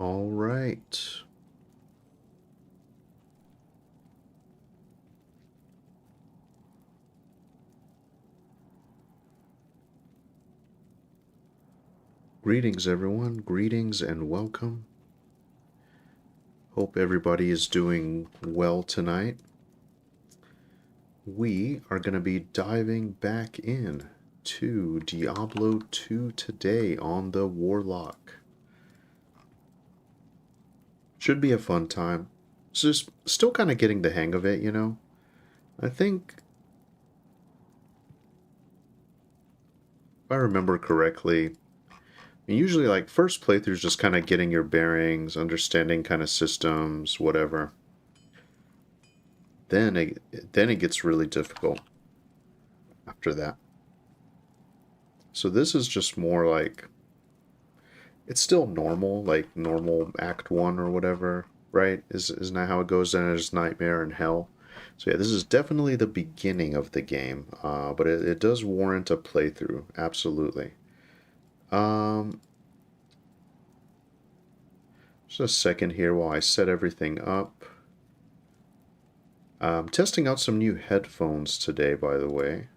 All right. Greetings, everyone. Greetings and welcome. Hope everybody is doing well tonight. We are going to be diving back in to Diablo 2 today on the Warlock. Should be a fun time. It's just still kind of getting the hang of it, you know? I think, if I remember correctly, usually like first playthroughs just kind of getting your bearings, understanding kind of systems, whatever. Then it gets really difficult after that. So this is just more like, it's still normal, like normal Act 1 or whatever, right? Isn't that how it goes? Then there's Nightmare and Hell. So yeah, this is definitely the beginning of the game, but it does warrant a playthrough, absolutely. Just a second here while I set everything up. I'm testing out some new headphones today, by the way.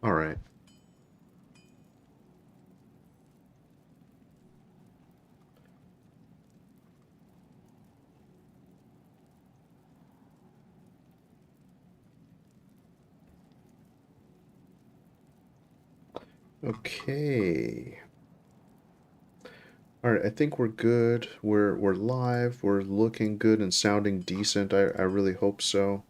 All right. Okay. All right, I think we're good. We're live. We're looking good and sounding decent. I really hope so.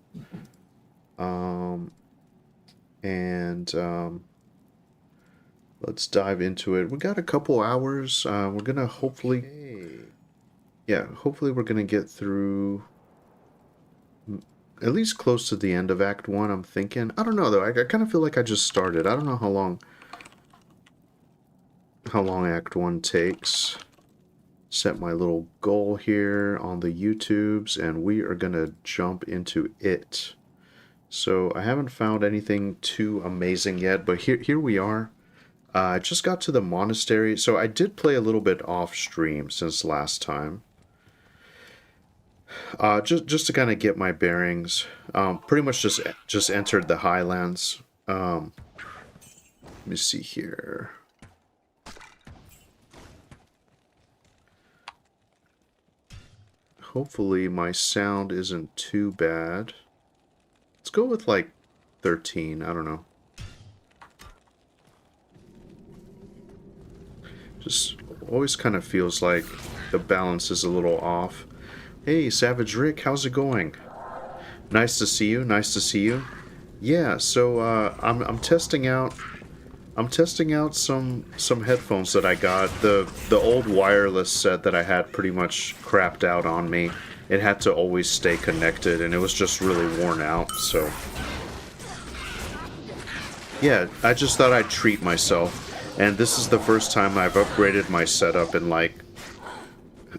Let's dive into it. We got a couple hours. We're gonna hopefully, hopefully we're gonna get through at least close to the end of Act 1, I'm thinking. I don't know, though. I kind of feel like I just started. I don't know how long Act 1 takes. Set my little goal here on the YouTubes, and we are gonna jump into it. So I haven't found anything too amazing yet, but here we are. I just got to the monastery, so I did play a little bit off stream since last time. Just to kind of get my bearings. Pretty much just entered the Highlands. Let me see here. Hopefully my sound isn't too bad. Let's go with like 13, I don't know. Just always kind of feels like the balance is a little off. Hey, Savage Rick, how's it going? Nice to see you. Nice to see you. Yeah, so I'm testing out some headphones that I got. The old wireless set that I had pretty much crapped out on me. It had to always stay connected, and it was just really worn out. So yeah, I just thought I'd treat myself. And this is the first time I've upgraded my setup in like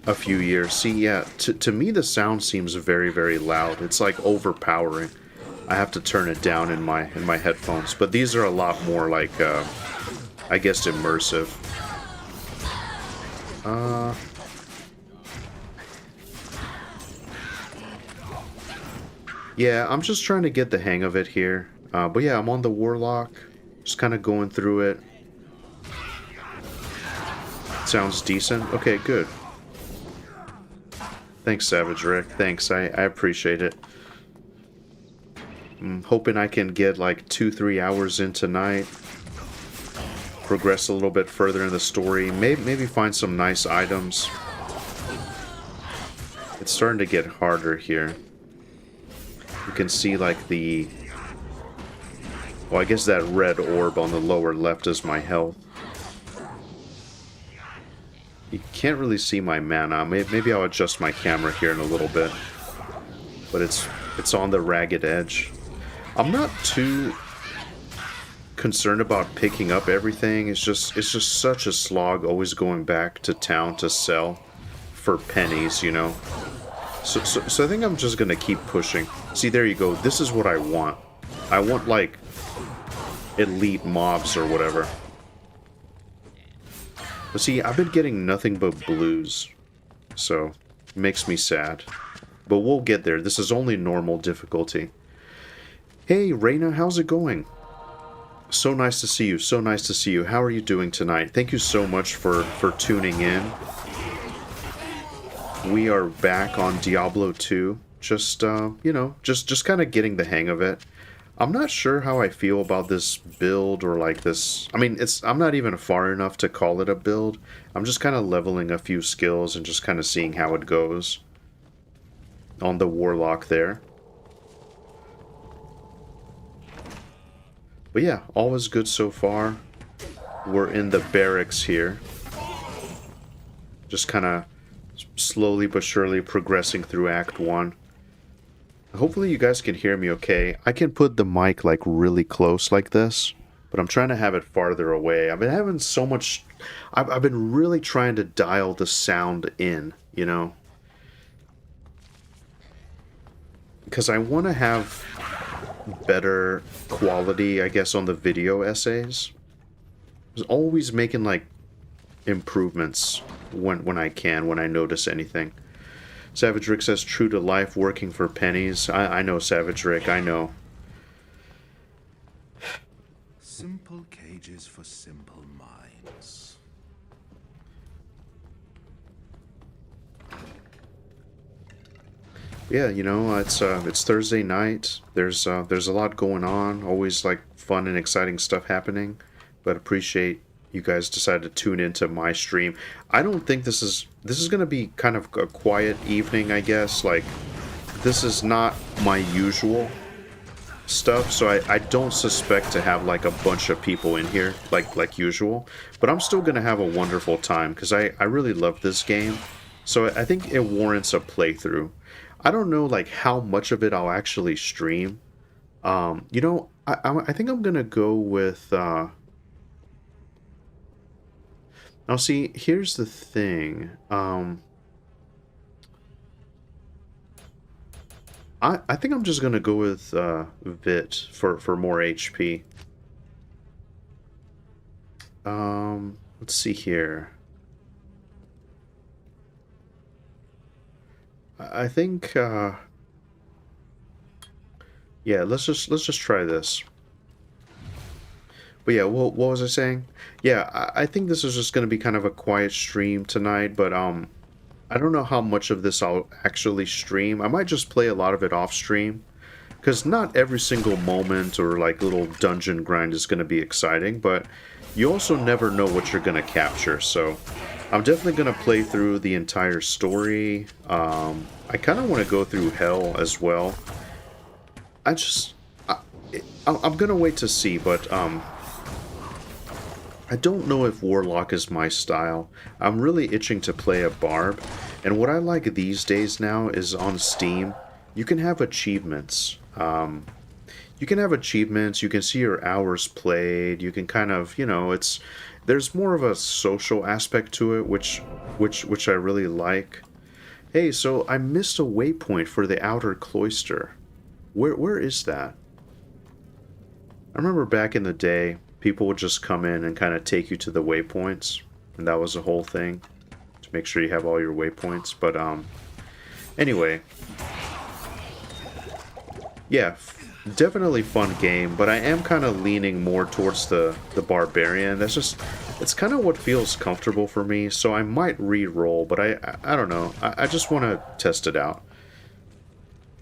a few years. See, yeah, to me the sound seems very, very loud. It's like overpowering. I have to turn it down in my headphones. But these are a lot more like, I guess, immersive. Yeah, I'm just trying to get the hang of it here. But yeah, I'm on the Warlock. Just kind of going through it. Sounds decent. Okay, good. Thanks, Savage Rick. Thanks, I appreciate it. I'm hoping I can get like 2-3 hours in tonight. Progress a little bit further in the story. Maybe find some nice items. It's starting to get harder here. You can see like the... Well, I guess that red orb on the lower left is my health. You can't really see my mana. Maybe I'll adjust my camera here in a little bit. But it's on the ragged edge. I'm not too concerned about picking up everything. It's just such a slog always going back to town to sell for pennies, you know. So I think I'm just gonna keep pushing. See, there you go. This is what I want. I want like elite mobs or whatever. But see, I've been getting nothing but blues, so it makes me sad. But we'll get there. This is only normal difficulty. Hey, Reina, how's it going? So nice to see you. So nice to see you. How are you doing tonight? Thank you so much for tuning in. We are back on Diablo 2. Just, you know, just kind of getting the hang of it. I'm not sure how I feel about this build or like this. I mean, I'm not even far enough to call it a build. I'm just kind of leveling a few skills and just kind of seeing how it goes on the Warlock there. But yeah, all is good so far. We're in the barracks here. Just kind of slowly but surely progressing through Act 1. Hopefully you guys can hear me okay. I can put the mic like really close like this, but I'm trying to have it farther away. I've been having so much... I've been really trying to dial the sound in, you know? Because I want to have better quality, I guess, on the video essays. I was always making like improvements when I can, when I notice anything. Savage Rick says, true to life, working for pennies. I know, Savage Rick, I know. Simple cages for simple minds. Yeah, you know, it's Thursday night. There's a lot going on. Always like fun and exciting stuff happening. But appreciate you guys decided to tune into my stream. I don't think this is going to be kind of a quiet evening, I guess. Like, this is not my usual stuff, so I don't suspect to have like a bunch of people in here like usual. But I'm still going to have a wonderful time because I really love this game. So I think it warrants a playthrough. I don't know like how much of it I'll actually stream. You know, I think I'm going to go with... Now, see, here's the thing. I think I'm just gonna go with Vit for more HP. Let's see here. I think yeah, let's just try this. But yeah, what was I saying? Yeah, I think this is just going to be kind of a quiet stream tonight, but I don't know how much of this I'll actually stream. I might just play a lot of it off stream, because not every single moment or like little dungeon grind is going to be exciting, but you also never know what you're going to capture, so I'm definitely going to play through the entire story. I kind of want to go through Hell as well. I'm going to wait to see, but I don't know if Warlock is my style. I'm really itching to play a Barb, and what I like these days now is on Steam, you can have achievements. You can see your hours played, you can kind of, you know, there's more of a social aspect to it, which I really like. Hey, so I missed a waypoint for the Outer Cloister. Where is that? I remember back in the day, people would just come in and kind of take you to the waypoints, and that was the whole thing, to make sure you have all your waypoints. But anyway, yeah, definitely fun game, but I am kind of leaning more towards the barbarian. It's kind of what feels comfortable for me, so I might re-roll, but I don't know, I just want to test it out.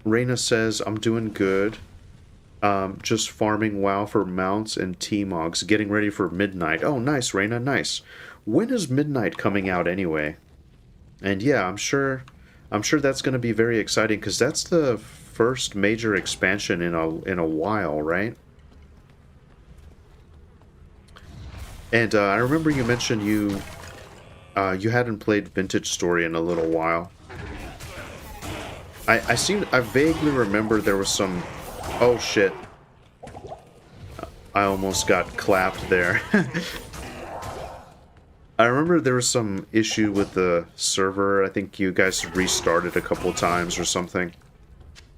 Reina says, I'm doing good. Just farming WoW for mounts and T-Mogs, getting ready for Midnight. Oh, nice, Reina, nice. When is Midnight coming out anyway? And yeah, I'm sure that's going to be very exciting, because that's the first major expansion in a while, right? And I remember you mentioned you hadn't played Vintage Story in a little while. I vaguely remember there was some... Oh shit. I almost got clapped there. I remember there was some issue with the server. I think you guys restarted a couple times or something.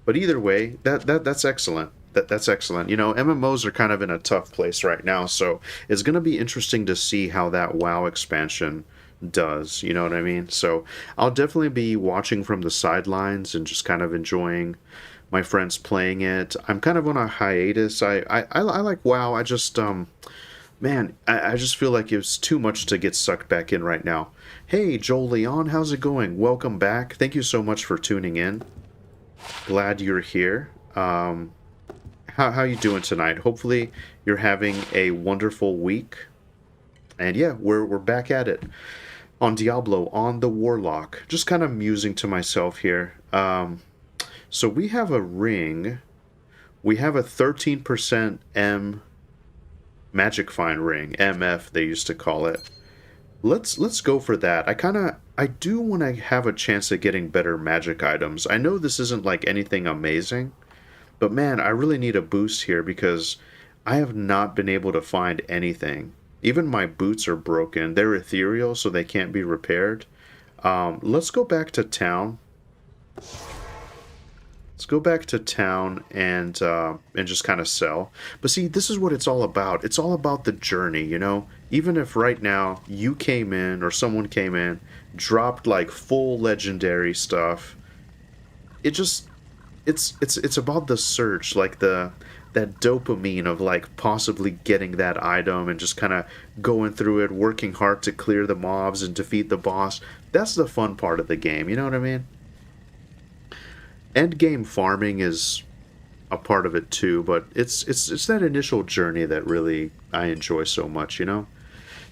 But either way, that's excellent. That's excellent. You know, MMOs are kind of in a tough place right now, so it's going to be interesting to see how that WoW expansion does. You know what I mean? So I'll definitely be watching from the sidelines and just kind of enjoying my friends playing it. I'm kind of on a hiatus. I like WoW. I just man, I just feel like it's too much to get sucked back in right now. Hey, Joel Leon, how's it going? Welcome back. Thank you so much for tuning in. Glad you're here. How you doing tonight? Hopefully you're having a wonderful week. And yeah, we're back at it on Diablo, on the Warlock. Just kind of musing to myself here. So we have a ring. We have a 13% M Magic Find ring, MF they used to call it. Let's go for that. I do want to have a chance at getting better magic items. I know this isn't like anything amazing, but man, I really need a boost here because I have not been able to find anything. Even my boots are broken. They're ethereal, so they can't be repaired. Let's go back to town. Let's go back to town and just kind of sell. But see, this is what it's all about. It's all about the journey, you know? Even if right now you came in or someone came in, dropped like full legendary stuff, it's about the search, like that dopamine of like possibly getting that item and just kind of going through it, working hard to clear the mobs and defeat the boss. That's the fun part of the game, you know what I mean? End game farming is a part of it too, but it's that initial journey that really I enjoy so much, you know?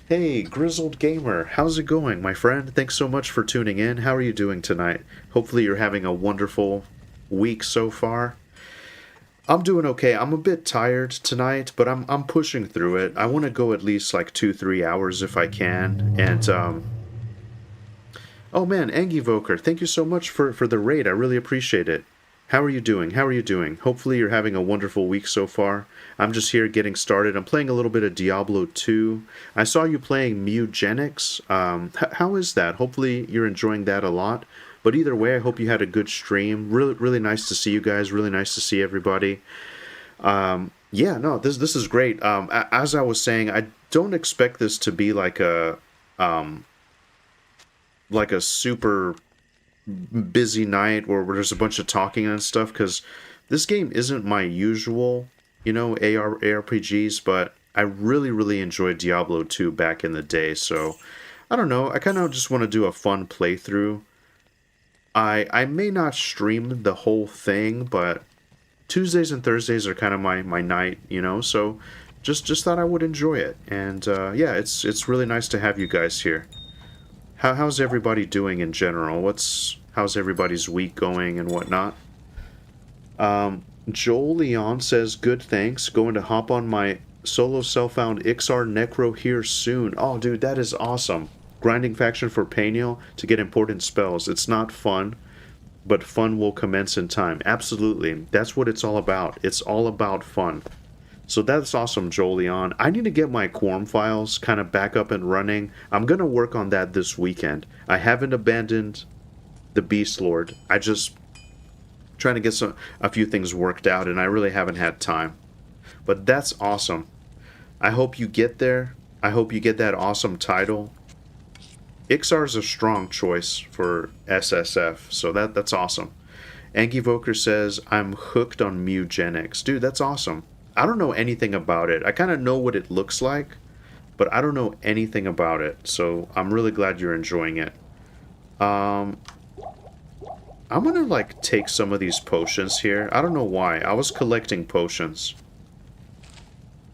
Hey, Grizzled Gamer, how's it going, my friend? Thanks so much for tuning in. How are you doing tonight? Hopefully you're having a wonderful week so far. I'm doing okay. I'm a bit tired tonight, but I'm pushing through it. I want to go at least like 2-3 hours if I can, and oh man, Angivoker, thank you so much for the raid. I really appreciate it. How are you doing? How are you doing? Hopefully you're having a wonderful week so far. I'm just here getting started. I'm playing a little bit of Diablo 2. I saw you playing Mugenics. How is that? Hopefully you're enjoying that a lot. But either way, I hope you had a good stream. Really, really nice to see you guys. Really nice to see everybody. Yeah, no, this is great. As I was saying, I don't expect this to be like a super busy night where there's a bunch of talking and stuff, because this game isn't my usual, you know, ARPGs, but I really, really enjoyed Diablo 2 back in the day, so I don't know, I kind of just want to do a fun playthrough. I may not stream the whole thing, but Tuesdays and Thursdays are kind of my night, you know, so just thought I would enjoy it, and yeah, it's really nice to have you guys here. How's everybody doing in general? How's everybody's week going and whatnot? Joel Leon says, good, thanks. Going to hop on my solo self-found Ixar Necro here soon. Oh, dude, that is awesome. Grinding faction for Peniel to get important spells. It's not fun, but fun will commence in time. Absolutely. That's what it's all about. It's all about fun. So that's awesome, Joel Leon. I need to get my Quorum files kind of back up and running. I'm going to work on that this weekend. I haven't abandoned the Beast Lord. I just trying to get a few things worked out, and I really haven't had time. But that's awesome. I hope you get there. I hope you get that awesome title. Ixar is a strong choice for SSF, so that's awesome. Angivoker says, I'm hooked on Mugenics. Dude, that's awesome. I don't know anything about it. I kind of know what it looks like, but I don't know anything about it, so I'm really glad you're enjoying it. I'm gonna, like, take some of these potions here. I don't know why. I was collecting potions.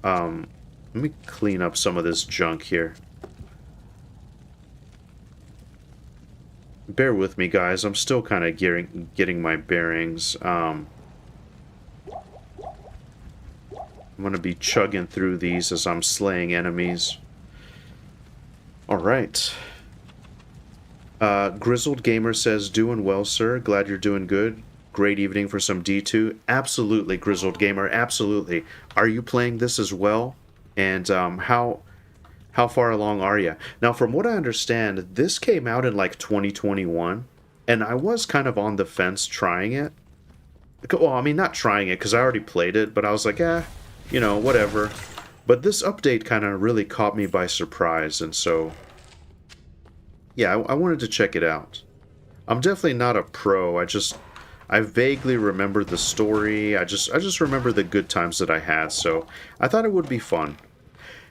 Let me clean up some of this junk here. Bear with me, guys. I'm still kind of getting my bearings. I'm going to be chugging through these as I'm slaying enemies. Alright. Grizzled Gamer says, doing well, sir. Glad you're doing good. Great evening for some D2. Absolutely, Grizzled Gamer. Absolutely. Are you playing this as well? And how far along are you? Now, from what I understand, this came out in like 2021, and I was kind of on the fence trying it. Well, I mean, not trying it because I already played it, but I was like, whatever. But this update kind of really caught me by surprise, and so yeah, I wanted to check it out. I'm definitely not a pro. I vaguely remember the story. I just remember the good times that I had, so I thought it would be fun.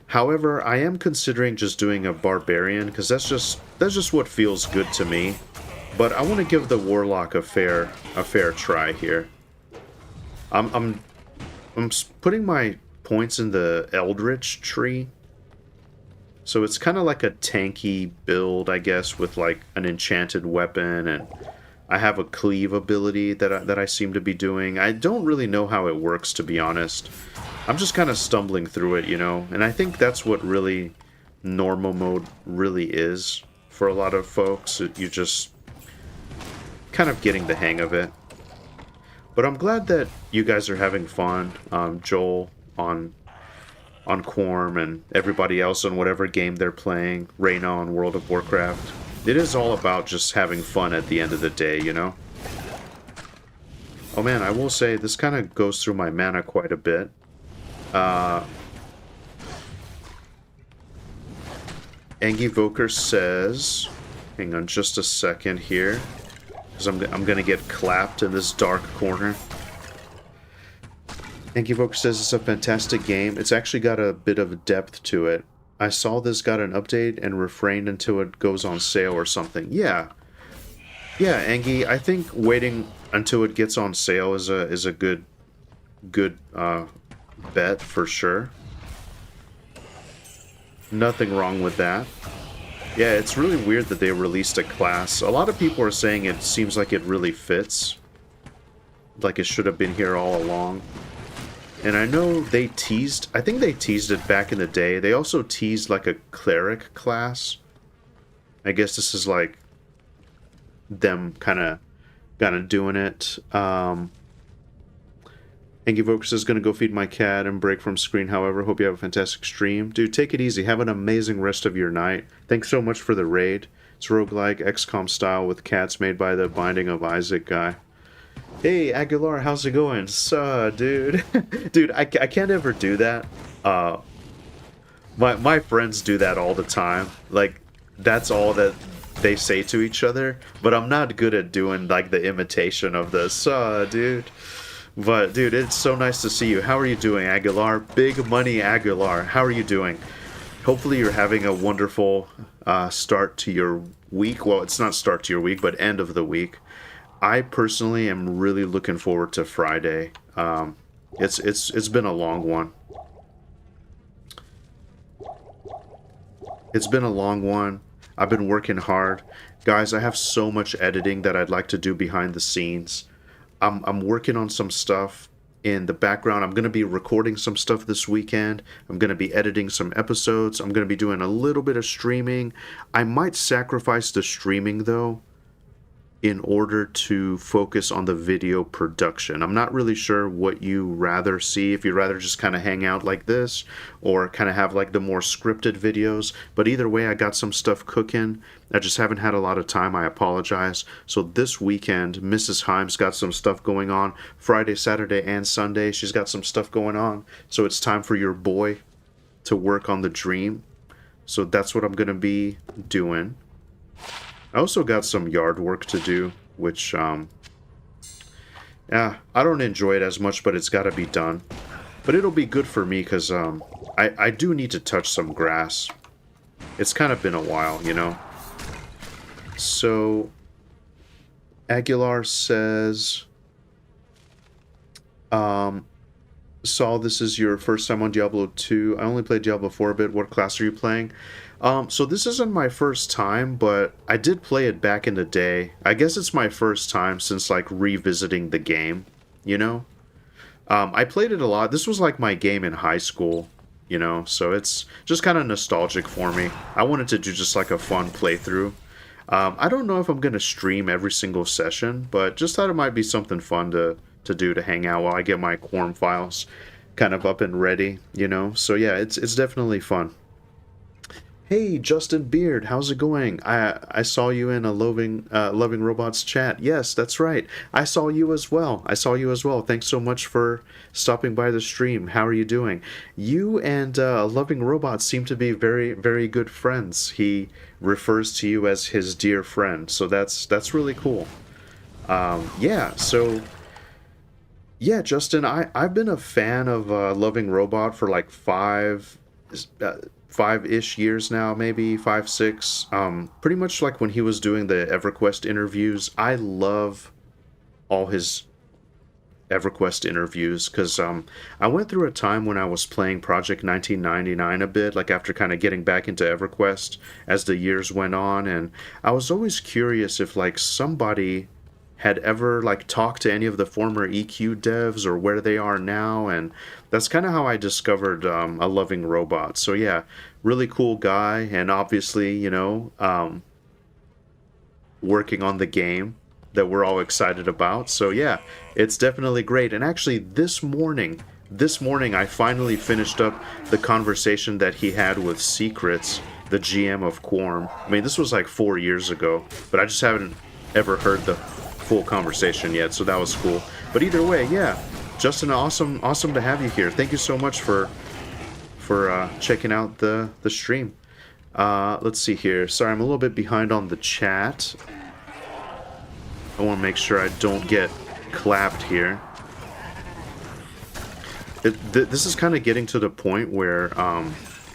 However, I am considering just doing a barbarian because that's just what feels good to me. But I want to give the warlock a fair try here. I'm putting my points in the eldritch tree. So it's kind of like a tanky build, I guess, with like an enchanted weapon, and I have a cleave ability that I seem to be doing. I don't really know how it works, to be honest. I'm just kind of stumbling through it, and I think that's what really normal mode really is for a lot of folks. You just kind of getting the hang of it. But I'm glad that you guys are having fun, Joel on Quorum and everybody else on whatever game they're playing, Reyna on World of Warcraft. It is all about just having fun at the end of the day, Oh man, I will say, this kind of goes through my mana quite a bit. Angivoker says, hang on just a second here, because I'm going to get clapped in this dark corner. Angivoker says it's a fantastic game. It's actually got a bit of depth to it. I saw this got an update and refrained until it goes on sale or something. Yeah, Angie, I think waiting until it gets on sale is a good bet for sure. Nothing wrong with that. Yeah, it's really weird that they released a class. A lot of people are saying it seems like it really fits. Like it should have been here all along. And I know I think they teased it back in the day. They also teased like a cleric class. I guess this is like them kind of doing it. Angivoker says, gonna go feed my cat and break from screen. However, hope you have a fantastic stream. Dude, take it easy. Have an amazing rest of your night. Thanks so much for the raid. It's roguelike, XCOM style with cats made by the Binding of Isaac guy. Hey, Aguilar, how's it going? Dude. Dude, I can't ever do that. My friends do that all the time. Like, that's all that they say to each other. But I'm not good at doing, like, the imitation of the, dude. But, dude, it's so nice to see you. How are you doing, Aguilar? Big Money Aguilar. How are you doing? Hopefully you're having a wonderful start to your week. Well, it's not start to your week, but end of the week. I personally am really looking forward to Friday. It's been a long one. It's been a long one. I've been working hard. Guys, I have so much editing that I'd like to do behind the scenes. I'm working on some stuff in the background. I'm going to be recording some stuff this weekend. I'm going to be editing some episodes. I'm going to be doing a little bit of streaming. I might sacrifice the streaming, though, in order to focus on the video production. I'm not really sure what you rather see, if you'd rather just kind of hang out like this, or kind of have like the more scripted videos, but either way, I got some stuff cooking. I just haven't had a lot of time, I apologize. So this weekend, Mrs. Heim's got some stuff going on. Friday, Saturday, and Sunday, she's got some stuff going on. So it's time for your boy to work on the dream. So that's what I'm gonna be doing. I also got some yard work to do, which, I don't enjoy it as much, but it's got to be done. But it'll be good for me, because I do need to touch some grass. It's kind of been a while, So, Aguilar says, Saul, this is your first time on Diablo 2. I only played Diablo 4 a bit. What class are you playing? So this isn't my first time, but I did play it back in the day. I guess it's my first time since, like, revisiting the game, I played it a lot. This was, like, my game in high school, so it's just kind of nostalgic for me. I wanted to do just, like, a fun playthrough. I don't know if I'm going to stream every single session, but just thought it might be something fun to do, to hang out while I get my quorum files kind of up and ready, you know? So yeah, it's definitely fun. Hey, Justin Beard, how's it going? I saw you in a Loving Robots chat. Yes, that's right. I saw you as well. I saw you as well. Thanks so much for stopping by the stream. How are you doing? You and Loving Robots seem to be very, very good friends. He refers to you as his dear friend, so that's really cool. Yeah, so yeah, Justin, I've been a fan of Loving Robot for like uh, 5-ish years now, maybe 5, 6. Pretty much like when he was doing the EverQuest interviews. I love all his EverQuest interviews because I went through a time when I was playing Project 1999 a bit, like after kind of getting back into EverQuest as the years went on, and I was always curious if like somebody had ever like talked to any of the former EQ devs or where they are now, and that's kind of how I discovered a Loving Robot. So yeah, really cool guy, and obviously, you know, working on the game that we're all excited about. So yeah, it's definitely great. And actually, this morning I finally finished up the conversation that he had with Secrets, the GM of Quorum. I mean, this was like 4 years ago, but I just haven't ever heard the full conversation yet, so that was cool. But either way, yeah, Justin, awesome to have you here. Thank you so much for checking out the stream. Let's see here. Sorry, I'm a little bit behind on the chat. I want to make sure I don't get clapped here. This is kind of getting to the point where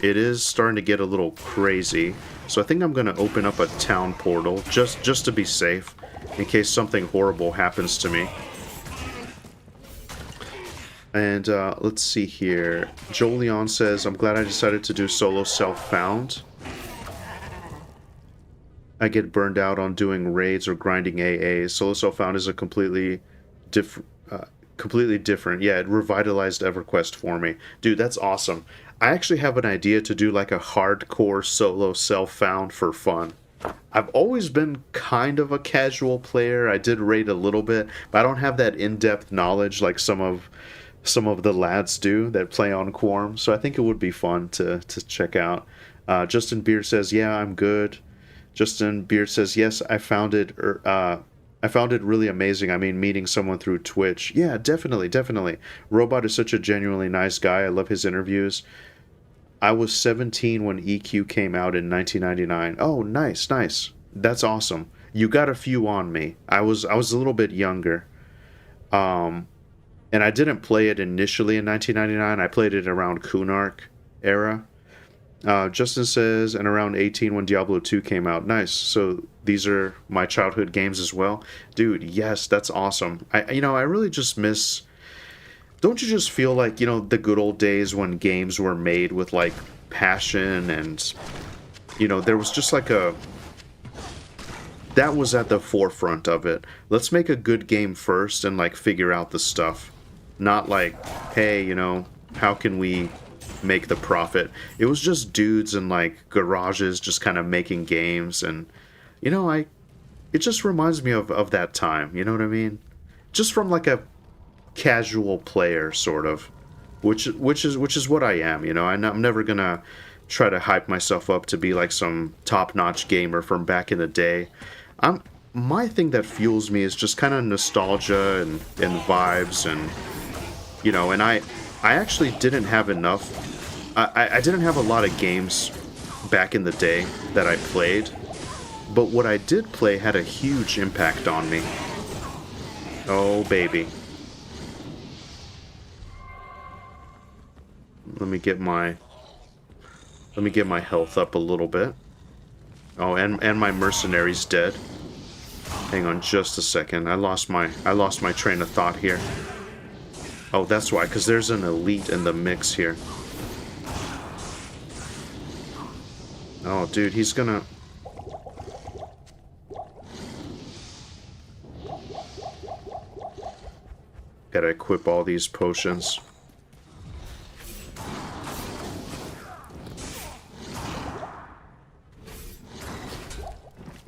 it is starting to get a little crazy. So I think I'm going to open up a town portal just to be safe, in case something horrible happens to me. And let's see here. Jolion says, I'm glad I decided to do solo self-found. I get burned out on doing raids or grinding AAs. Solo self-found is a completely different. Yeah, it revitalized EverQuest for me. Dude, that's awesome. I actually have an idea to do like a hardcore solo self-found for fun. I've always been kind of a casual player. I did raid a little bit, but I don't have that in-depth knowledge like some of the lads do that play on Quorum. So I think it would be fun to check out. Justin Beard says, "Yeah, I'm good." Justin Beard says, "Yes, I found it. I found it really amazing. I mean, meeting someone through Twitch. Yeah, definitely. Robot is such a genuinely nice guy. I love his interviews. I was 17 when EQ came out in 1999. Oh, nice. That's awesome. You got a few on me. I was a little bit younger. And I didn't play it initially in 1999. I played it around Kunark era. Justin says, and around 18 when Diablo 2 came out. Nice. So these are my childhood games as well. Dude, yes, that's awesome. I really just miss... Don't you just feel like, the good old days when games were made with, like, passion and, there was just like a... That was at the forefront of it. Let's make a good game first and, like, figure out the stuff. Not like, hey, how can we make the profit? It was just dudes in, like, garages just kind of making games, and, it just reminds me of that time, you know what I mean? Just from, like, a casual player, sort of, which is what I am. I'm never gonna try to hype myself up to be like some top-notch gamer from back in the day. My thing that fuels me is just kind of nostalgia and vibes, and and I actually didn't have enough. I didn't have a lot of games back in the day that I played, but what I did play had a huge impact on me. Oh baby. Let me get my health up a little bit. Oh, and my mercenary's dead. Hang on just a second. I lost my train of thought here. Oh, that's why, because there's an elite in the mix here. Oh, dude, he's gonna... Gotta equip all these potions.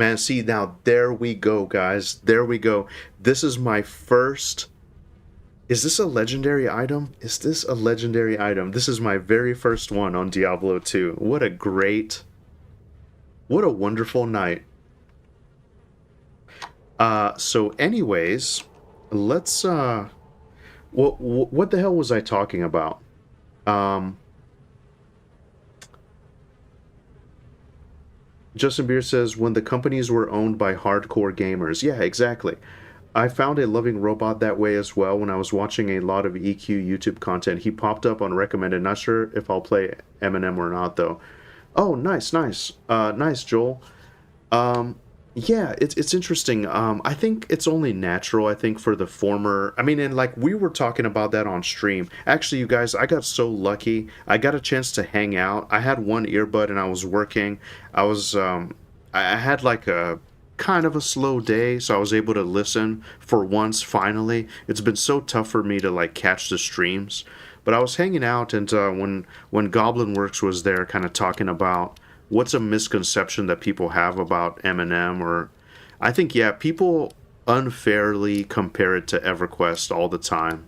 Man, see, now there we go, guys. There we go. This is my first... Is this a legendary item? Is this a legendary item? This is my very first one on Diablo 2. What a great... What a wonderful night. So anyways, let's, what the hell was I talking about? Justin Beer says, when the companies were owned by hardcore gamers. Yeah, exactly. I found a loving robot that way as well when I was watching a lot of EQ YouTube content. He popped up on recommended. Not sure if I'll play Eminem or not, though. Oh, nice, nice. Nice, Joel. Yeah, it's interesting. I think it's only natural, I think, for the former... I mean, and like, we were talking about that on stream. Actually, you guys, I got so lucky. I got a chance to hang out. I had one earbud and I was working. I had like a kind of a slow day, so I was able to listen for once, finally. It's been so tough for me to like catch the streams. But I was hanging out, and when Goblin Works was there kind of talking about what's a misconception that people have about Eminem, or I think, yeah, people unfairly compare it to EverQuest all the time.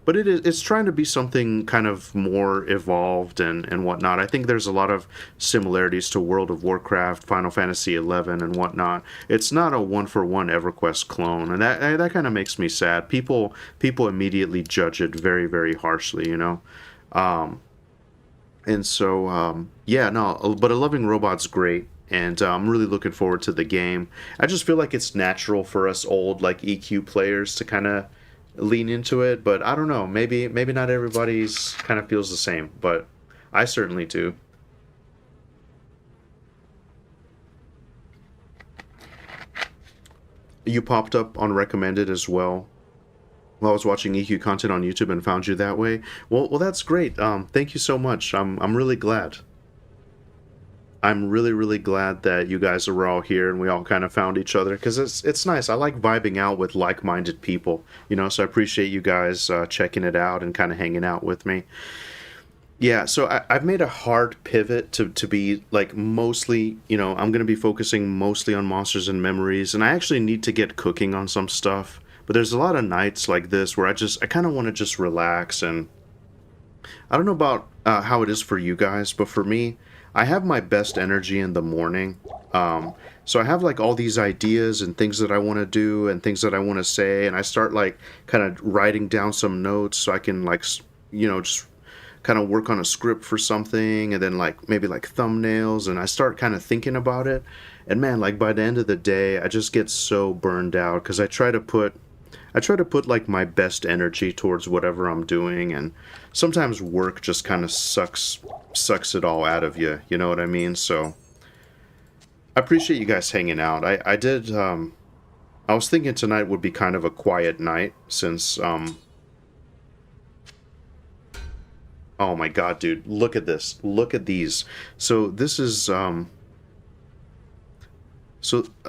But it's trying to be something kind of more evolved and whatnot. I think there's a lot of similarities to World of Warcraft, Final Fantasy XI, and whatnot. It's not a one-for-one EverQuest clone, and that kind of makes me sad. People immediately judge it very, very harshly, you know? And so, yeah, no, but A Loving Robot's great, and I'm really looking forward to the game. I just feel like it's natural for us old, like, EQ players to kind of lean into it, but I don't know, maybe not everybody's kind of feels the same, but I certainly do. You popped up on recommended as well while I was watching EQ content on YouTube and found you that way. Well, that's great. Thank you so much. I'm really glad. I'm really, really glad that you guys are all here and we all kind of found each other, because it's nice. I like vibing out with like-minded people, you know, so I appreciate you guys checking it out and kind of hanging out with me. Yeah, so I've made a hard pivot to be, like, mostly, you know, I'm going to be focusing mostly on Monsters and Memories, and I actually need to get cooking on some stuff, but there's a lot of nights like this where I kind of want to just relax, and I don't know about how it is for you guys, but for me, I have my best energy in the morning. So I have like all these ideas and things that I want to do and things that I want to say, and I start like kind of writing down some notes so I can like, you know, just kind of work on a script for something, and then like maybe like thumbnails, and I start kind of thinking about it. And man, like by the end of the day, I just get so burned out because I try to put like my best energy towards whatever I'm doing, and sometimes work just kind of sucks it all out of you, you know what I mean? So I appreciate you guys hanging out. I did I was thinking tonight would be kind of a quiet night since oh my god, dude, look at this. Look at these. So this is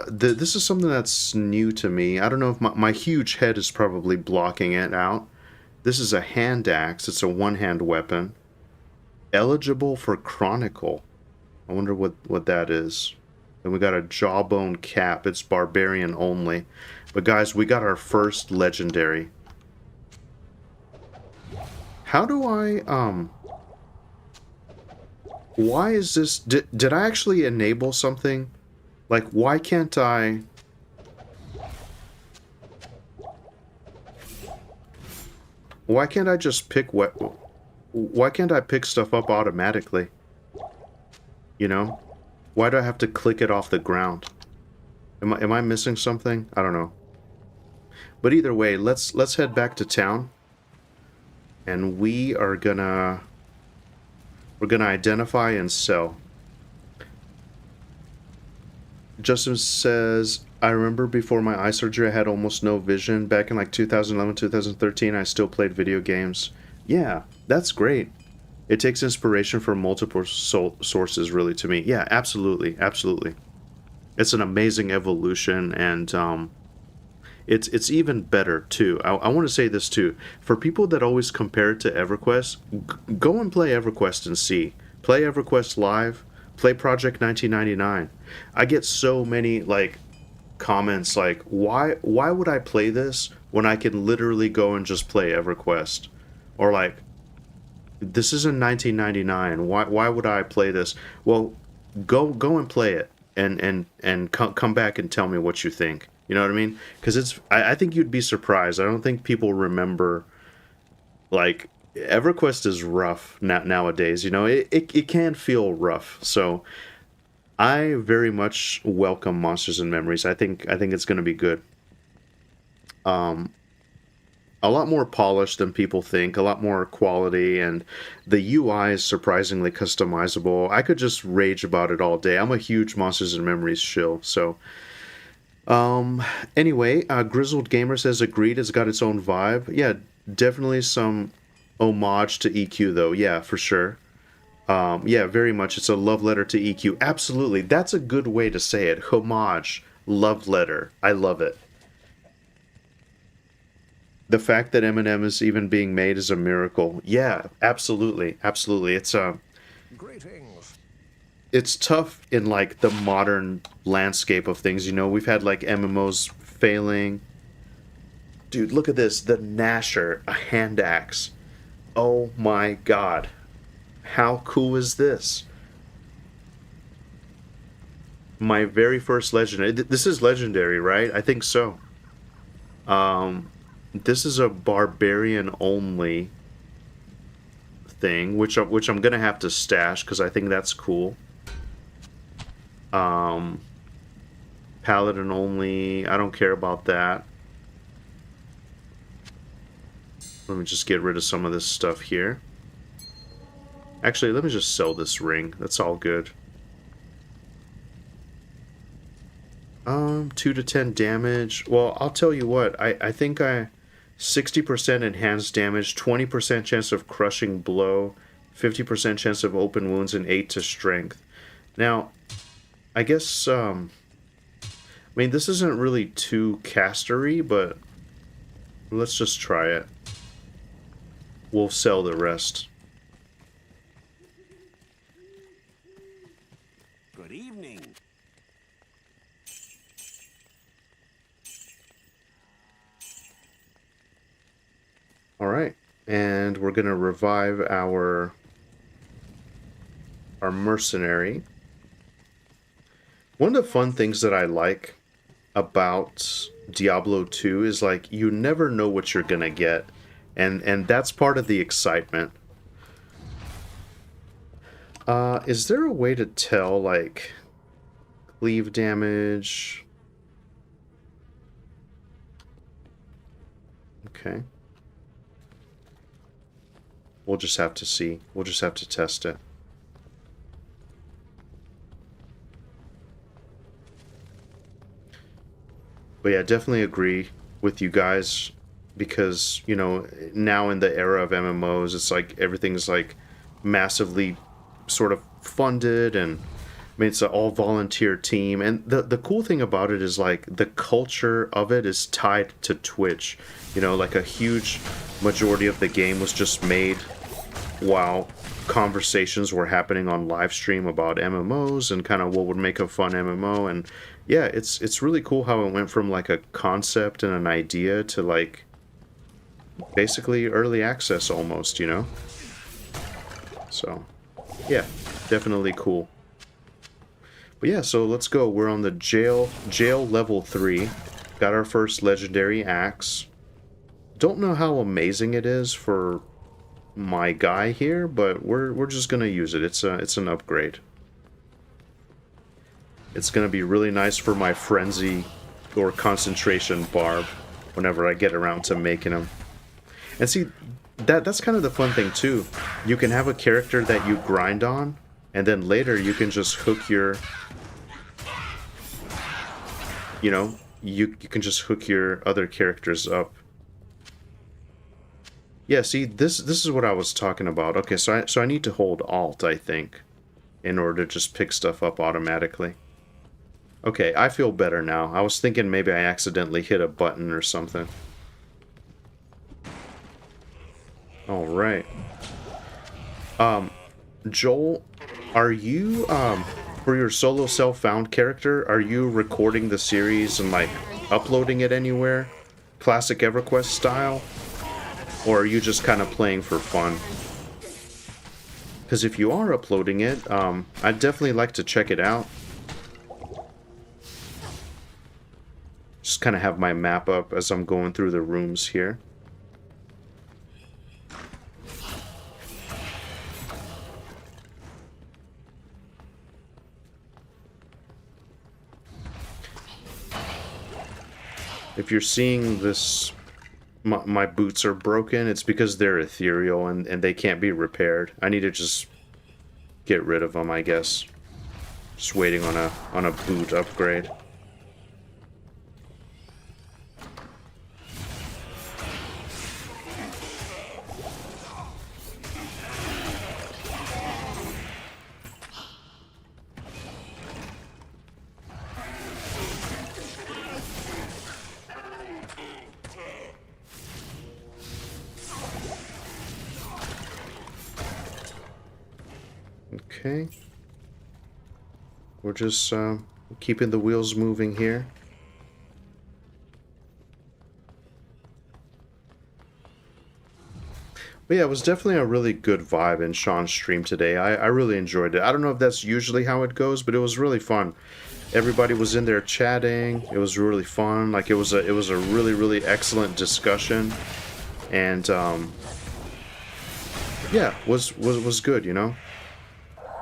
this is something that's new to me. I don't know if my huge head is probably blocking it out. This is a hand axe. It's a one-hand weapon. Eligible for Chronicle. I wonder what that is. And we got a jawbone cap. It's barbarian only. But guys, we got our first legendary. How do I, why is this, did I actually enable something? Like, why can't I... Why can't I just pick why can't I pick stuff up automatically? You know? Why do I have to click it off the ground? Am I missing something? I don't know. But either way, let's head back to town. And we're gonna identify and sell. Justin says, I remember before my eye surgery I had almost no vision. Back in like 2011, 2013, I still played video games. Yeah, that's great. It takes inspiration from multiple sources, really, to me. Yeah, absolutely, absolutely. It's an amazing evolution, and it's even better, too. I want to say this, too. For people that always compare it to EverQuest, go and play EverQuest and see. Play EverQuest live. Play Project 1999. I get so many like comments like, why would I play this when I can literally go and just play EverQuest? Or like, this is in 1999. Why would I play this? Well, go and play it and come back and tell me what you think. You know what I mean? Because I think you'd be surprised. I don't think people remember, like, EverQuest is rough nowadays. You know, it can feel rough. So I very much welcome Monsters and Memories. I think it's going to be good. A lot more polished than people think, a lot more quality, and the UI is surprisingly customizable. I could just rage about it all day. I'm a huge Monsters and Memories shill. So anyway, Grizzled Gamer says agreed, it's got its own vibe. Yeah, definitely some homage to EQ though. Yeah, for sure. Yeah, very much. It's a love letter to EQ. Absolutely. That's a good way to say it. Homage. Love letter. I love it. The fact that Eminem is even being made is a miracle. Yeah, absolutely. Absolutely. Greetings. It's tough in like the modern landscape of things. You know, we've had like MMOs failing. Dude, look at this. The Gnasher, a hand axe. Oh my god. How cool is this? My very first legendary. This is legendary, right? I think so. This is a barbarian only thing, which I'm gonna have to stash because I think that's cool. Paladin only. I don't care about that. Let me just get rid of some of this stuff here. Actually, let me just sell this ring. That's all good. 2 to 10 damage. Well, I'll tell you what. I think 60% enhanced damage, 20% chance of crushing blow, 50% chance of open wounds, and 8 to strength. Now, I guess, I mean, this isn't really too castery, but let's just try it. We'll sell the rest. Good evening. All right, and we're gonna revive our mercenary. One of the fun things that I like about Diablo 2 is like you never know what you're gonna get, and that's part of the excitement. Is there a way to tell like cleave damage? Okay. We'll just have to see. We'll just have to test it. But yeah, definitely agree with you guys because, you know, now in the era of MMOs, it's like everything's like massively sort of funded, and I mean, it's an all volunteer team. And the cool thing about it is like the culture of it is tied to Twitch. You know, like a huge majority of the game was just made while conversations were happening on live stream about MMOs and kind of what would make a fun MMO. And yeah, it's really cool how it went from like a concept and an idea to like basically early access almost, you know? So yeah, definitely cool. But yeah, so let's go. We're on the jail level 3. Got our first legendary axe. Don't know how amazing it is for my guy here, but we're just gonna use it. It's an upgrade. It's gonna be really nice for my frenzy or concentration barb whenever I get around to making them. And see, that's kind of the fun thing too. You can have a character that you grind on, and then later you can just hook your, you know, you can just hook your other characters up. Yeah, see, this is what I was talking about. Okay, so I need to hold Alt, I think, in order to just pick stuff up automatically. Okay, I feel better now. I was thinking maybe I accidentally hit a button or something. All right. Joel, Are you, for your solo self-found character, are you recording the series and, like, uploading it anywhere? Classic EverQuest style? Or are you just kind of playing for fun? Because if you are uploading it, I'd definitely like to check it out. Just kind of have my map up as I'm going through the rooms here. If you're seeing this, my boots are broken, it's because they're ethereal and they can't be repaired. I need to just get rid of them, I guess. Just waiting on a boot upgrade. Okay. We're just keeping the wheels moving here. But yeah, it was definitely a really good vibe in Sean's stream today. I really enjoyed it. I don't know if that's usually how it goes, but it was really fun. Everybody was in there chatting. It was really fun. Like it was a really excellent discussion, and yeah, was good. You know.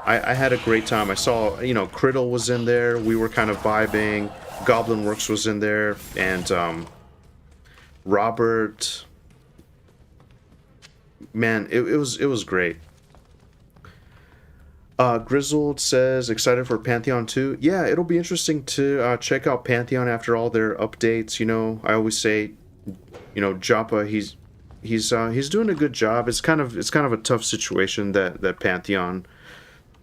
I had a great time. I saw, you know, Criddle was in there. We were kind of vibing. Goblin Works was in there. And Robert... Man, it was great. Grizzled says, excited for Pantheon 2. Yeah, it'll be interesting to check out Pantheon after all their updates. You know, I always say, you know, Joppa, he's doing a good job. It's kind of a tough situation that Pantheon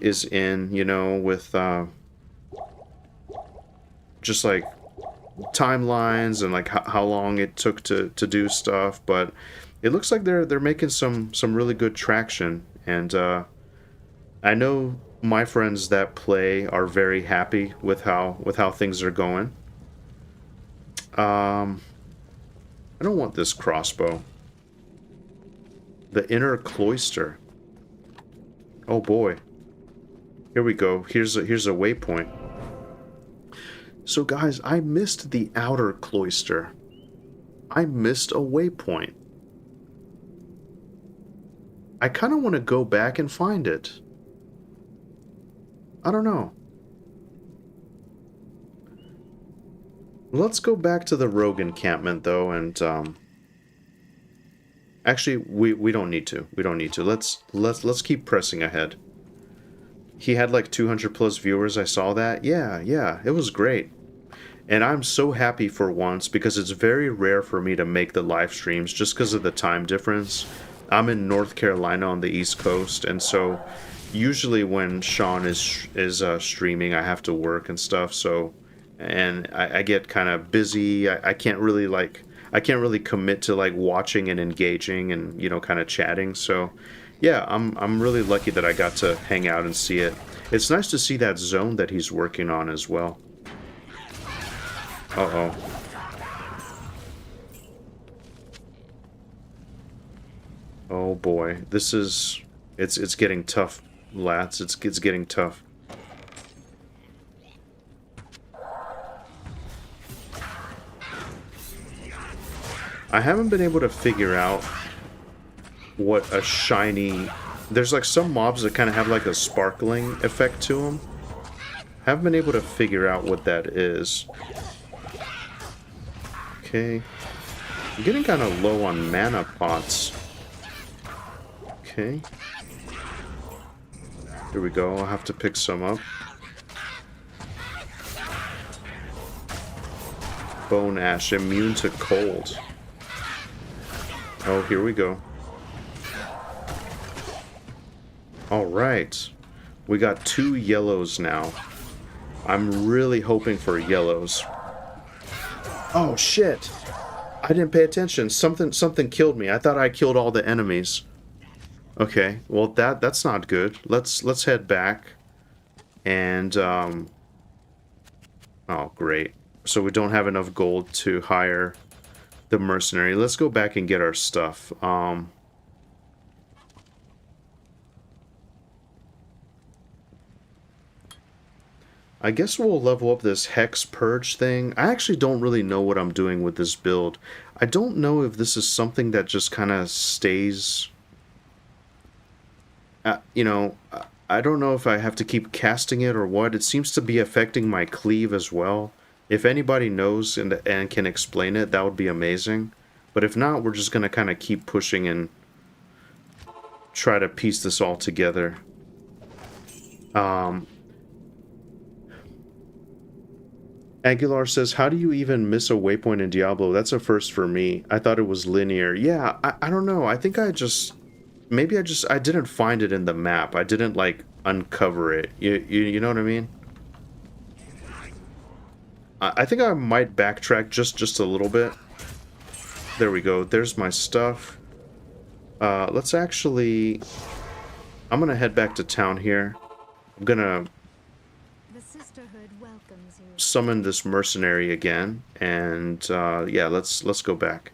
is in, you know, with just like timelines and like how long it took to do stuff, but it looks like they're making some really good traction, and I know my friends that play are very happy with how things are going. I don't want this crossbow. The inner cloister. Oh boy. Here we go. Here's a waypoint. So guys, I missed the outer cloister. I missed a waypoint. I kind of want to go back and find it. I don't know. Let's go back to the rogue encampment though, and actually we don't need to. We don't need to. Let's keep pressing ahead. He had like 200 plus viewers. I saw that. Yeah, it was great. And I'm so happy for once, because it's very rare for me to make the live streams just because of the time difference. I'm in North Carolina on the East Coast, and so usually when Sean is streaming, I have to work and stuff. So, and I get kind of busy. I can't really commit to like watching and engaging and, you know, kind of chatting. So yeah, I'm really lucky that I got to hang out and see it. It's nice to see that zone that he's working on as well. Uh-oh. Oh boy, this is... It's getting tough, lads. It's getting tough. I haven't been able to figure out what a shiny... There's like some mobs that kind of have like a sparkling effect to them. Haven't been able to figure out what that is. Okay. I'm getting kind of low on mana pots. Okay. Here we go. I'll have to pick some up. Bone ash, immune to cold. Oh, here we go. Alright. We got 2 yellows now. I'm really hoping for yellows. Oh, shit! I didn't pay attention. Something killed me. I thought I killed all the enemies. Okay, well that's not good. Let's head back and oh great. So we don't have enough gold to hire the mercenary. Let's go back and get our stuff. I guess we'll level up this Hex Purge thing. I actually don't really know what I'm doing with this build. I don't know if this is something that just kind of stays... you know, I don't know if I have to keep casting it or what. It seems to be affecting my cleave as well. If anybody knows and can explain it, that would be amazing. But if not, we're just going to kind of keep pushing and try to piece this all together. Aguilar says, how do you even miss a waypoint in Diablo? That's a first for me. I thought it was linear. Yeah, I don't know. I think I just... Maybe I didn't find it in the map. I didn't, like, uncover it. You know what I mean? I think I might backtrack just a little bit. There we go. There's my stuff. Let's actually... I'm gonna head back to town here. I'm gonna summon this mercenary again, and yeah, let's go back.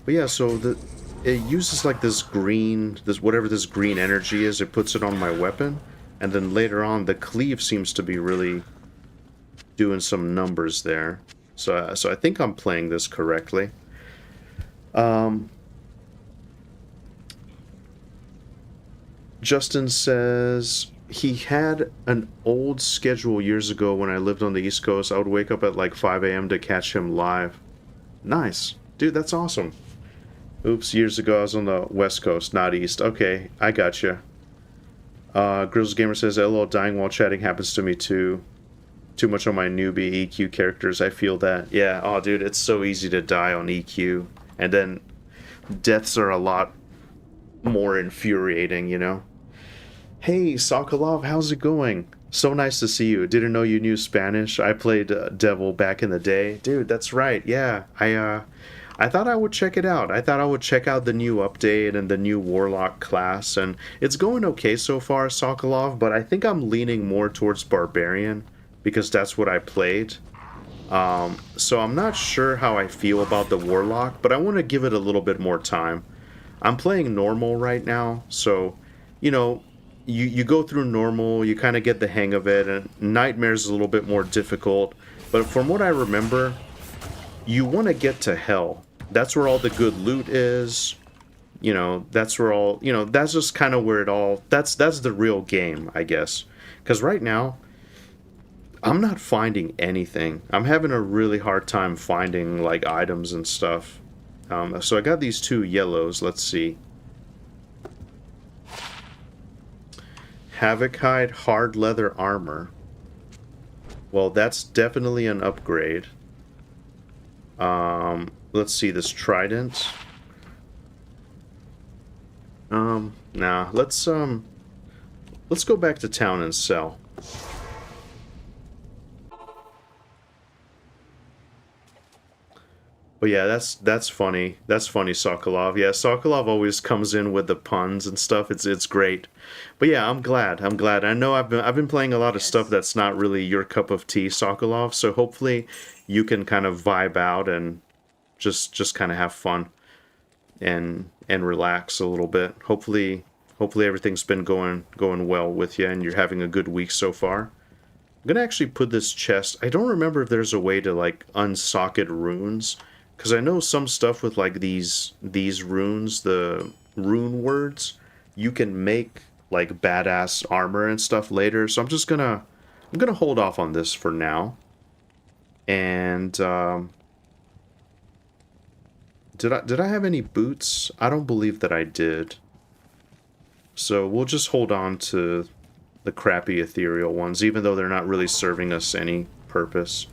But yeah, so it uses like this green, whatever this green energy is, it puts it on my weapon, and then later on the cleave seems to be really doing some numbers there. So I think I'm playing this correctly. Justin says he had an old schedule years ago when I lived on the East Coast. I would wake up at like 5 a.m. to catch him live. Nice. Dude, that's awesome. Oops, years ago I was on the West Coast, not East. Okay, I gotcha. Grills Gamer says, LOL, dying while chatting happens to me too. Too much on my newbie EQ characters, I feel that. Yeah, oh dude, it's so easy to die on EQ. And then deaths are a lot more infuriating, you know? Hey, Sokolov, how's it going? So nice to see you. Didn't know you knew Spanish. I played Devil back in the day. Dude, that's right. Yeah, I thought I would check it out. I thought I would check out the new update and the new Warlock class, and it's going okay so far, Sokolov, but I think I'm leaning more towards Barbarian, because that's what I played. So I'm not sure how I feel about the Warlock, but I want to give it a little bit more time. I'm playing normal right now, so, you know, you go through normal, you kind of get the hang of it, and Nightmare's a little bit more difficult, but from what I remember, you want to get to Hell. That's where all the good loot is. You know, that's where all, you know, that's just kind of where it all, that's the real game, I guess. Because right now, I'm not finding anything. I'm having a really hard time finding, like, items and stuff. So I got these two yellows, let's see. Havoc Hide hard leather armor. Well, that's definitely an upgrade. Let's see this trident. Nah, let's go back to town and sell. But yeah, that's funny. That's funny, Sokolov. Yeah, Sokolov always comes in with the puns and stuff. It's great. But yeah, I'm glad. I'm glad. I know I've been playing a lot of stuff that's not really your cup of tea, Sokolov. So hopefully you can kind of vibe out and just kind of have fun and relax a little bit. Hopefully everything's been going well with you and you're having a good week so far. I'm gonna actually put this chest. I don't remember if there's a way to like unsocket runes. Because I know some stuff with, like, these runes, the rune words, you can make, like, badass armor and stuff later. So I'm gonna hold off on this for now. And, did I have any boots? I don't believe that I did. So we'll just hold on to the crappy ethereal ones, even though they're not really serving us any purpose.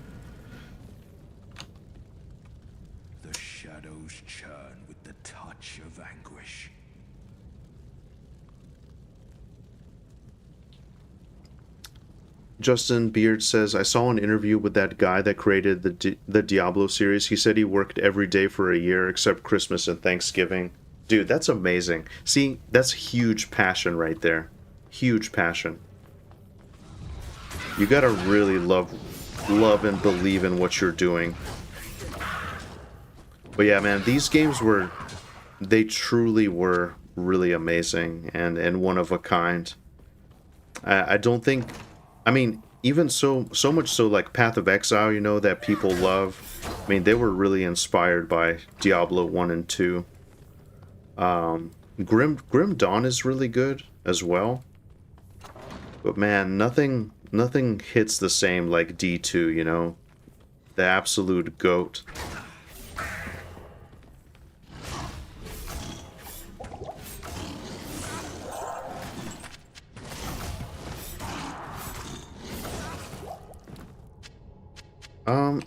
Justin Beard says, I saw an interview with that guy that created the Diablo series. He said he worked every day for a year except Christmas and Thanksgiving. Dude, that's amazing. See, that's huge passion right there. Huge passion. You gotta really love and believe in what you're doing. But yeah, man, these games they truly were really amazing and one of a kind. I don't think, I mean, even so much so like Path of Exile, you know, that people love. I mean, they were really inspired by Diablo 1 and 2. Grim Dawn is really good as well. But man, nothing hits the same like D2, you know? The absolute GOAT.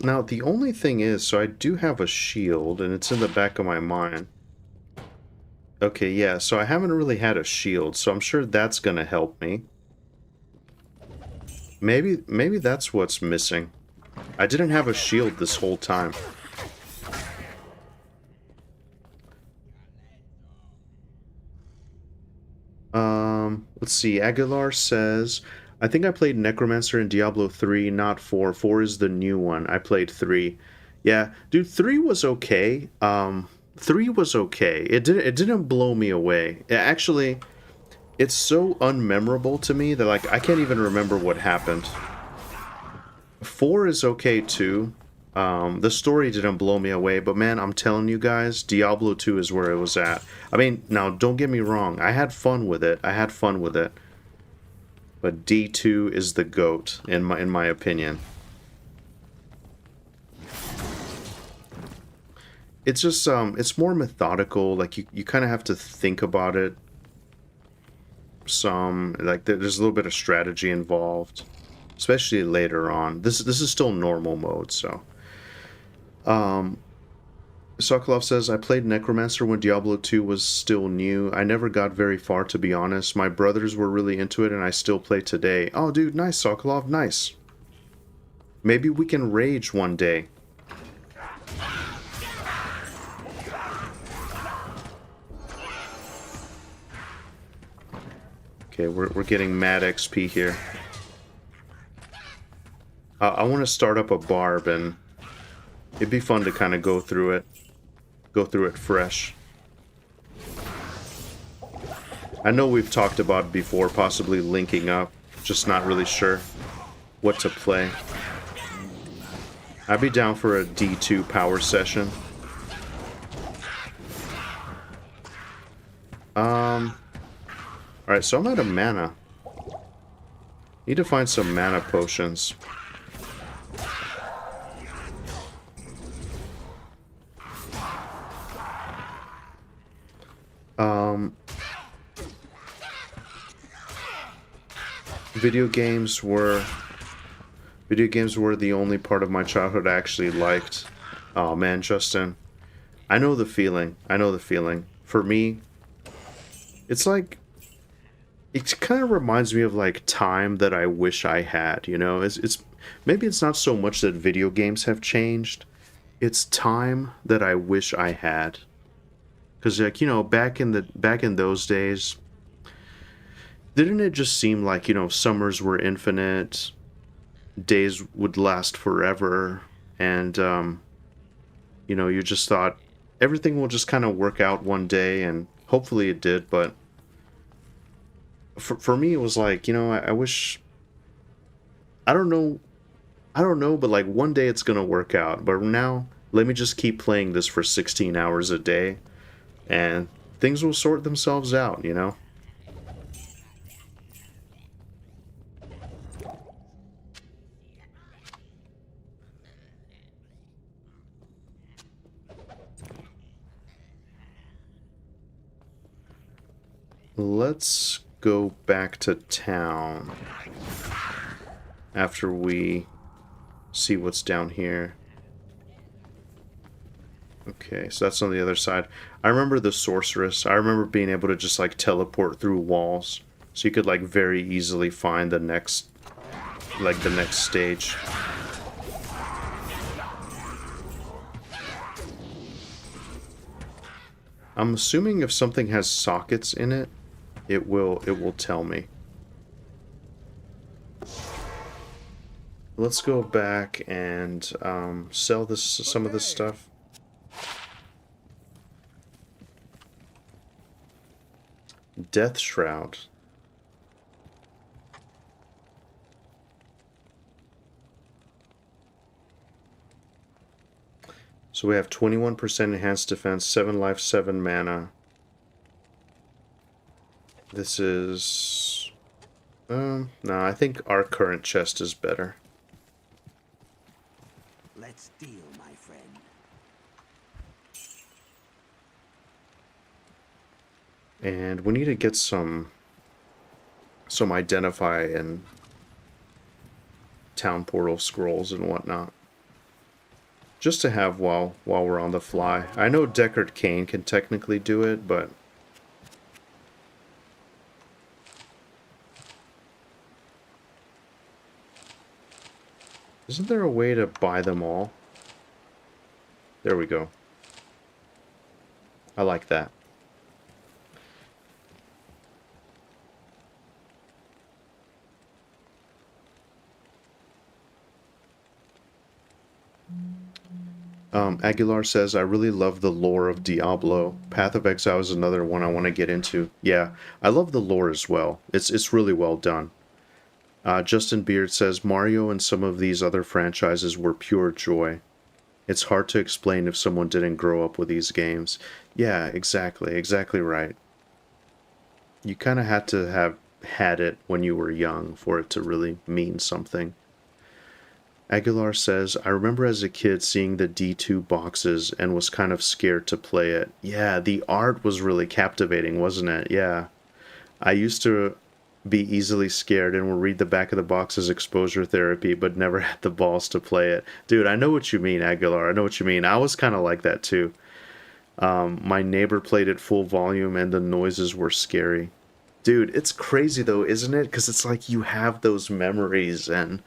Now the only thing is, so I do have a shield, and it's in the back of my mind. Okay, yeah, so I haven't really had a shield, so I'm sure that's gonna help me. Maybe that's what's missing. I didn't have a shield this whole time. Let's see, Aguilar says, I think I played Necromancer in Diablo 3, not 4. 4 is the new one. I played 3. Yeah, dude, 3 was okay. 3 was okay. It didn't blow me away. Actually, it's so unmemorable to me that like I can't even remember what happened. 4 is okay too. The story didn't blow me away, but man, I'm telling you guys, Diablo 2 is where it was at. I mean, now don't get me wrong, I had fun with it. But D2 is the GOAT in my opinion. It's just it's more methodical, like you kind of have to think about it. Like there's a little bit of strategy involved, especially later on. This is still normal mode, so Sokolov says, I played Necromancer when Diablo 2 was still new. I never got very far, to be honest. My brothers were really into it, and I still play today. Oh, dude, nice, Sokolov, nice. Maybe we can rage one day. Okay, we're getting mad XP here. I want to start up a barb, and it'd be fun to kind of go through it fresh. I know we've talked about before, possibly linking up, just not really sure what to play. I'd be down for a D2 power session. Alright, so I'm out of mana. Need to find some mana potions. Video games were the only part of my childhood I actually liked. Oh man, Justin. I know the feeling. For me, it's like, it kind of reminds me of like time that I wish I had, you know? It's maybe it's not so much that video games have changed. It's time that I wish I had. Cuz like, you know, back in those days, didn't it just seem like, you know, summers were infinite, days would last forever, and you know, you just thought everything will just kind of work out one day, and hopefully it did, but for me it was like, you know, I wish, I don't know, but like one day it's gonna work out, but now let me just keep playing this for 16 hours a day, and things will sort themselves out, you know? Let's go back to town after we see what's down here. Okay, so that's on the other side. I remember the sorceress. I remember being able to just like teleport through walls, so you could like very easily find the next like the next stage. I'm assuming if something has sockets in it, it will tell me. Let's go back and sell some of this stuff. Death Shroud. So we have 21% enhanced defense, 7 life, 7 mana. This is... no, I think our current chest is better. Let's deal, my friend. And we need to get some identify and town portal scrolls and whatnot. Just to have while we're on the fly. I know Deckard Cain can technically do it, but... Isn't there a way to buy them all? There we go. I like that. Aguilar says, I really love the lore of Diablo. Path of Exile is another one I want to get into. Yeah, I love the lore as well. It's really well done. Justin Beard says, Mario and some of these other franchises were pure joy. It's hard to explain if someone didn't grow up with these games. Yeah, exactly right. You kind of had to have had it when you were young for it to really mean something. Aguilar says, I remember as a kid seeing the D2 boxes and was kind of scared to play it. Yeah, the art was really captivating, wasn't it? Yeah. I used to be easily scared and would read the back of the box as exposure therapy, but never had the balls to play it. Dude, I know what you mean, Aguilar. I know what you mean. I was kind of like that too. My neighbor played it full volume and the noises were scary. Dude, it's crazy though, isn't it? Because it's like you have those memories and...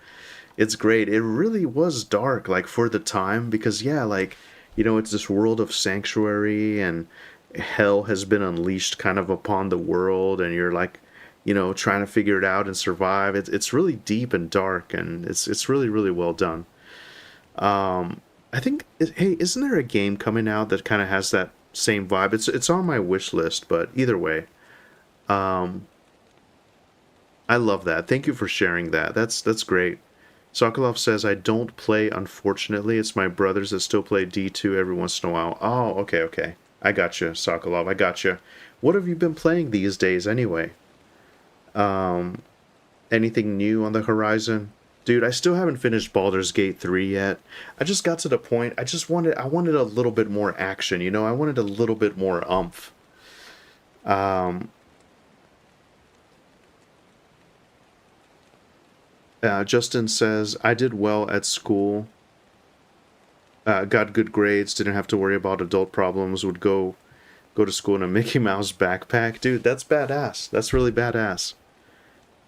It's great. It really was dark, like, for the time, because, yeah, like, you know, it's this world of sanctuary, and hell has been unleashed kind of upon the world, and you're, like, you know, trying to figure it out and survive. It's really deep and dark, and it's really, really well done. I think, hey, isn't there a game coming out that kind of has that same vibe? It's on my wish list, but either way, I love that. Thank you for sharing that. That's great. Sokolov says, I don't play, unfortunately. It's my brothers that still play D2 every once in a while. Oh, okay. I gotcha, Sokolov. I gotcha. What have you been playing these days, anyway? Anything new on the horizon? Dude, I still haven't finished Baldur's Gate 3 yet. I just got to the point, I wanted a little bit more action, you know? I wanted a little bit more oomph. Justin says, I did well at school. Got good grades, didn't have to worry about adult problems, would go to school in a Mickey Mouse backpack. Dude, that's badass. That's really badass.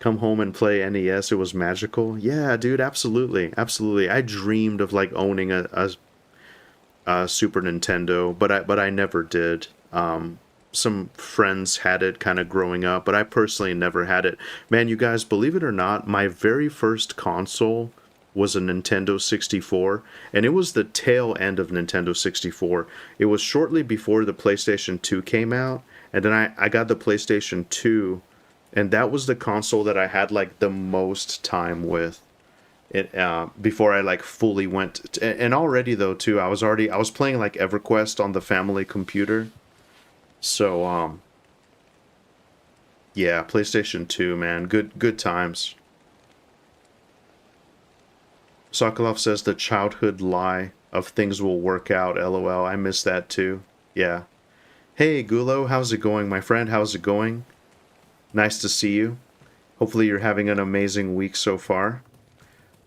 Come home and play NES, it was magical. Yeah, dude, absolutely. I dreamed of, like, owning a Super Nintendo, but I never did. Some friends had it kind of growing up, but I personally never had it. Man, you guys, believe it or not, my very first console was a Nintendo 64, and it was the tail end of Nintendo 64. It was shortly before the PlayStation 2 came out, and then I got the PlayStation 2, and that was the console that I had, like, the most time with. It before I, like, fully went and already though too, I was playing, like, EverQuest on the family computer. So, yeah, PlayStation 2, man. Good times. Sokolov says the childhood lie of things will work out, lol. I miss that too. Yeah. Hey, Gulo, how's it going, my friend? How's it going? Nice to see you. Hopefully you're having an amazing week so far.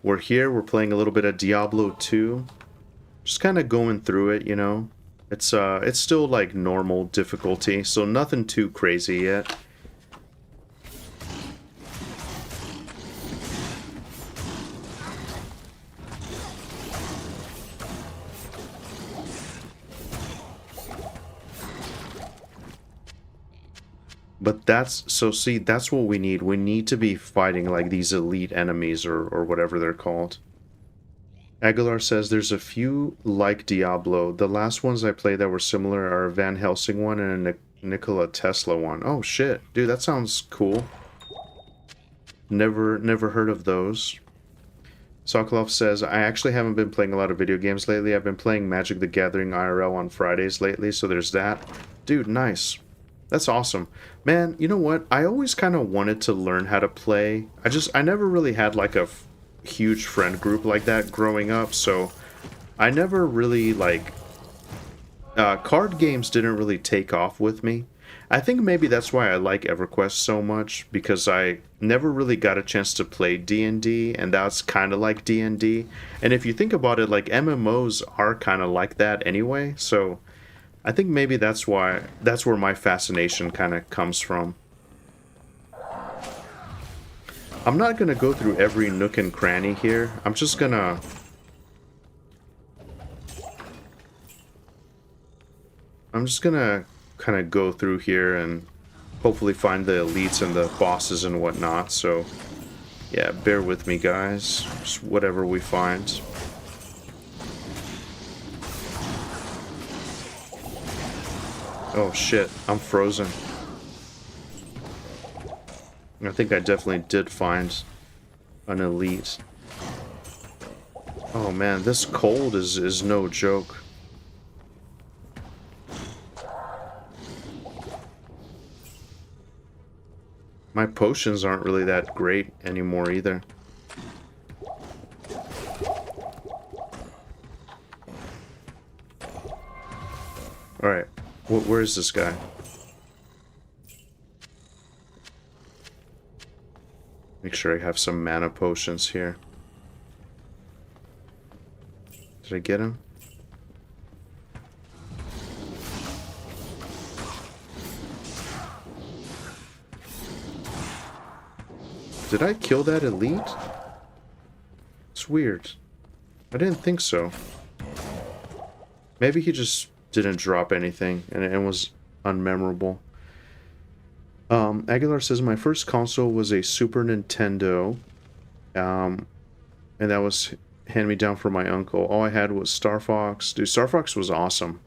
We're here, we're playing a little bit of Diablo 2. Just kind of going through it, you know. It's still like normal difficulty, so nothing too crazy yet. But that's, so see, that's what we need. We need to be fighting like these elite enemies or whatever they're called. Aguilar says there's a few like Diablo. The last ones I played that were similar are a Van Helsing one and a Nikola Tesla one. Oh shit, dude, that sounds cool. Never heard of those. Sokolov says, I actually haven't been playing a lot of video games lately. I've been playing Magic the Gathering IRL on Fridays lately, so there's that. Dude, nice. That's awesome. Man, you know what? I always kind of wanted to learn how to play. I never really had like a huge friend group like that growing up, so I never really like... card games didn't really take off with me. I think maybe that's why I like EverQuest so much, because I never really got a chance to play D&D, and that's kind of like D&D. And if you think about it, like MMOs are kind of like that anyway, so I think maybe that's where my fascination kind of comes from. I'm not going to go through every nook and cranny here. I'm just going to... kind of go through here and hopefully find the elites and the bosses and whatnot. So yeah, bear with me, guys. Just whatever we find. Oh shit, I'm frozen. I think I definitely did find an elite. Oh man, this cold is no joke. My potions aren't really that great anymore either. Alright, where is this guy? Make sure I have some mana potions here. Did I get him? Did I kill that elite? It's weird. I didn't think so. Maybe he just didn't drop anything and it was unmemorable. Aguilar says, my first console was a Super Nintendo. And that was hand-me-down from my uncle. All I had was Star Fox. Dude, Star Fox was awesome.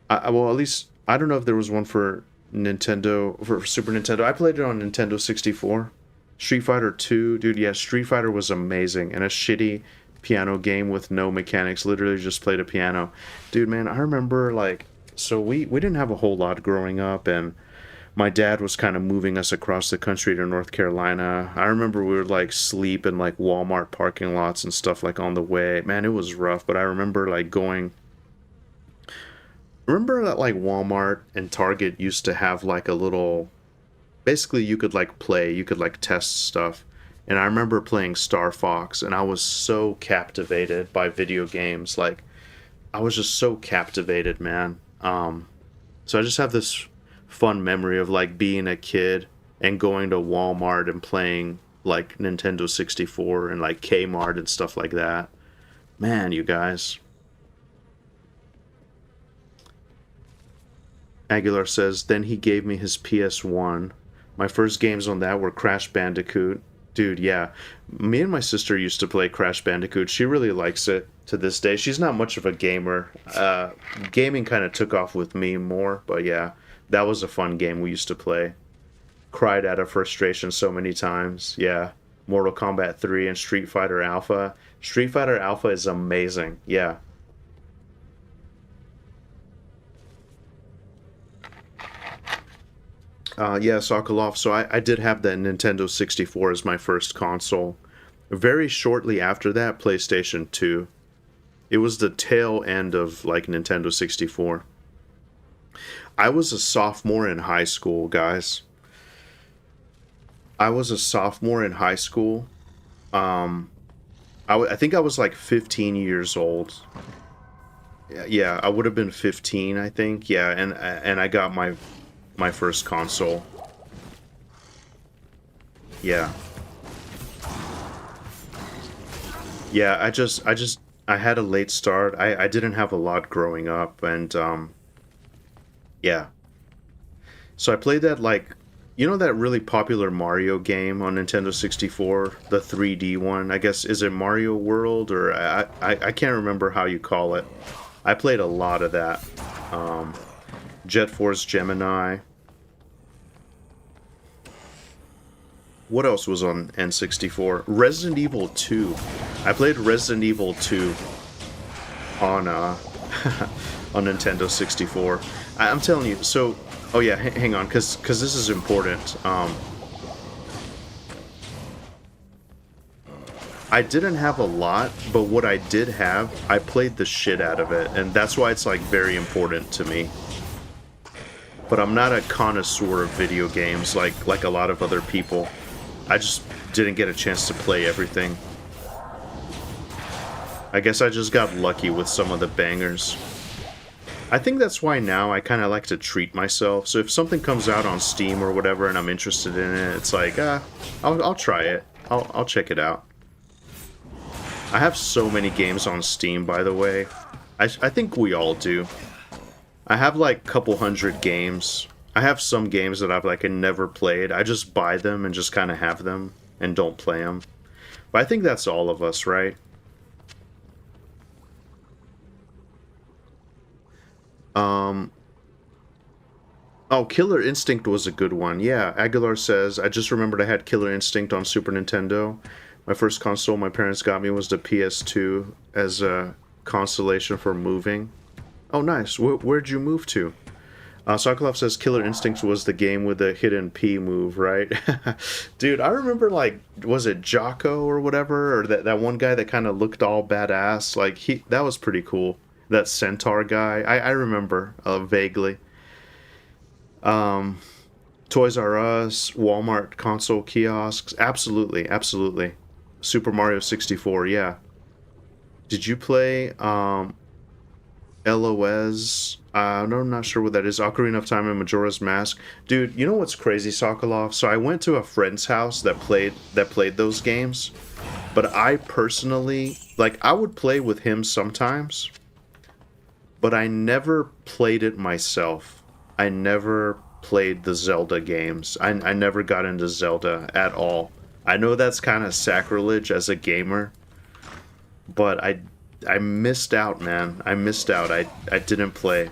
Well, at least, I don't know if there was one for Nintendo, for Super Nintendo. I played it on Nintendo 64. Street Fighter 2, dude, yeah, Street Fighter was amazing. And a shitty piano game with no mechanics. Literally just played a piano. Dude, man, I remember, like, so we didn't have a whole lot growing up, and my dad was kind of moving us across the country to North Carolina. I remember we would, like, sleep in, like, Walmart parking lots and stuff, like, on the way. Man, it was rough, but I remember, like, going... Remember that, like, Walmart and Target used to have, like, a little... Basically, you could, like, play, you could, like, test stuff. And I remember playing Star Fox, and I was so captivated by video games. Like, I was just so captivated, man. So I just have this fun memory of, like, being a kid and going to Walmart and playing, like, Nintendo 64 and, like, Kmart and stuff like that. Man, you guys. Aguilar says, then he gave me his PS1. My first games on that were Crash Bandicoot. Dude, yeah. Me and my sister used to play Crash Bandicoot. She really likes it to this day. She's not much of a gamer. Gaming kind of took off with me more, but yeah, that was a fun game we used to play. Cried out of frustration so many times. Yeah. Mortal Kombat 3 and Street Fighter Alpha. Street Fighter Alpha is amazing. Yeah. Yeah, Sokolov. So I did have the Nintendo 64 as my first console. Very shortly after that, PlayStation 2. It was the tail end of, like, Nintendo 64. I was a sophomore in high school, guys. I was a sophomore in high school. I think I was, like, 15 years old. Yeah, I would have been 15, I think. Yeah, and I got my first console. Yeah. Yeah, I had a late start. I didn't have a lot growing up, and yeah. So I played that, like, you know that really popular Mario game on Nintendo 64, the 3D one? I guess, is it Mario World, or I can't remember how you call it. I played a lot of that. Jet Force Gemini. What else was on N64? Resident Evil 2. I played Resident Evil 2 on on Nintendo 64. I'm telling you. So, oh yeah, hang on, because this is important. I didn't have a lot, but what I did have, I played the shit out of it, and that's why it's like very important to me. But I'm not a connoisseur of video games like a lot of other people. I just didn't get a chance to play everything. I guess I just got lucky with some of the bangers. I think that's why now I kind of like to treat myself. So if something comes out on Steam or whatever and I'm interested in it, it's like, I'll try it. I'll check it out. I have so many games on Steam, by the way. I think we all do. I have like a couple hundred games. I have some games that I've like never played. I just buy them and just kind of have them and don't play them. But I think that's all of us, right? Oh, Killer Instinct was a good one. Yeah, Aguilar says, I just remembered I had Killer Instinct on Super Nintendo. My first console my parents got me was the PS2 as a consolation for moving. Oh, nice. Where'd you move to? Sokolov says Killer Instinct was the game with the hidden P move, right? Dude, I remember, like, was it Jocko or whatever? Or that one guy that kind of looked all badass? Like, that was pretty cool. That centaur guy. I remember vaguely. Toys R Us, Walmart console kiosks. Absolutely, absolutely. Super Mario 64, yeah. Did you play LOS? No, I'm not sure what that is. Ocarina of Time and Majora's Mask. Dude, you know what's crazy, Sokolov? So I went to a friend's house that played those games, but I personally, like, I would play with him sometimes, but I never played it myself. I never played the Zelda games. I never got into Zelda at all. I know that's kind of sacrilege as a gamer, but I missed out, man. I missed out. I didn't play.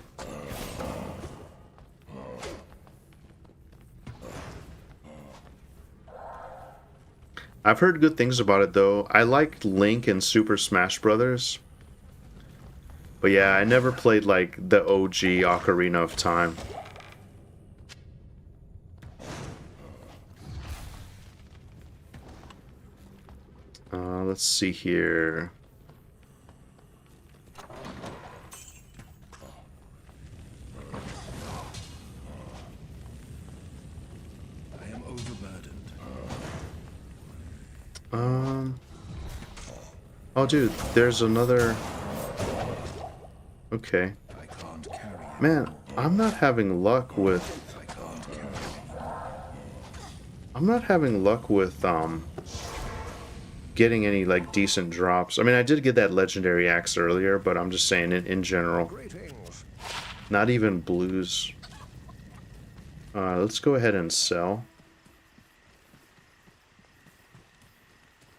I've heard good things about it, though. I liked Link in Super Smash Brothers. But yeah, I never played, like, the OG Ocarina of Time. Let's see here. I am overburdened. Oh, dude, there's another. Okay. I can't carry it. Man, I'm not having luck with. I can't carry it. I'm not having luck with getting any like decent drops. I mean, I did get that legendary axe earlier, but I'm just saying in general. Greetings. Not even blues. Let's go ahead and sell.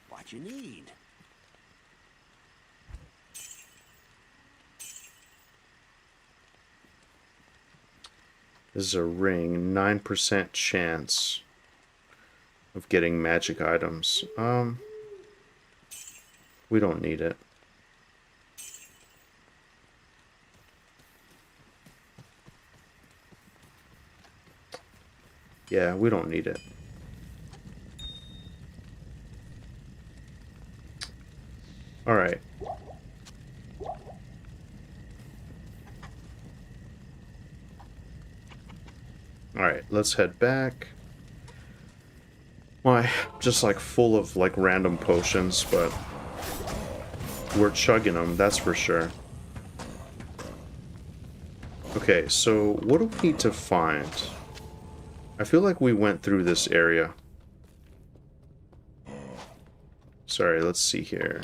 What you need? This is a ring, 9% chance of getting magic items. We don't need it. Yeah, we don't need it. Alright. Alright, let's head back. Why, just like full of like random potions, but we're chugging them, that's for sure. Okay, so what do we need to find? I feel like we went through this area. Sorry, let's see here.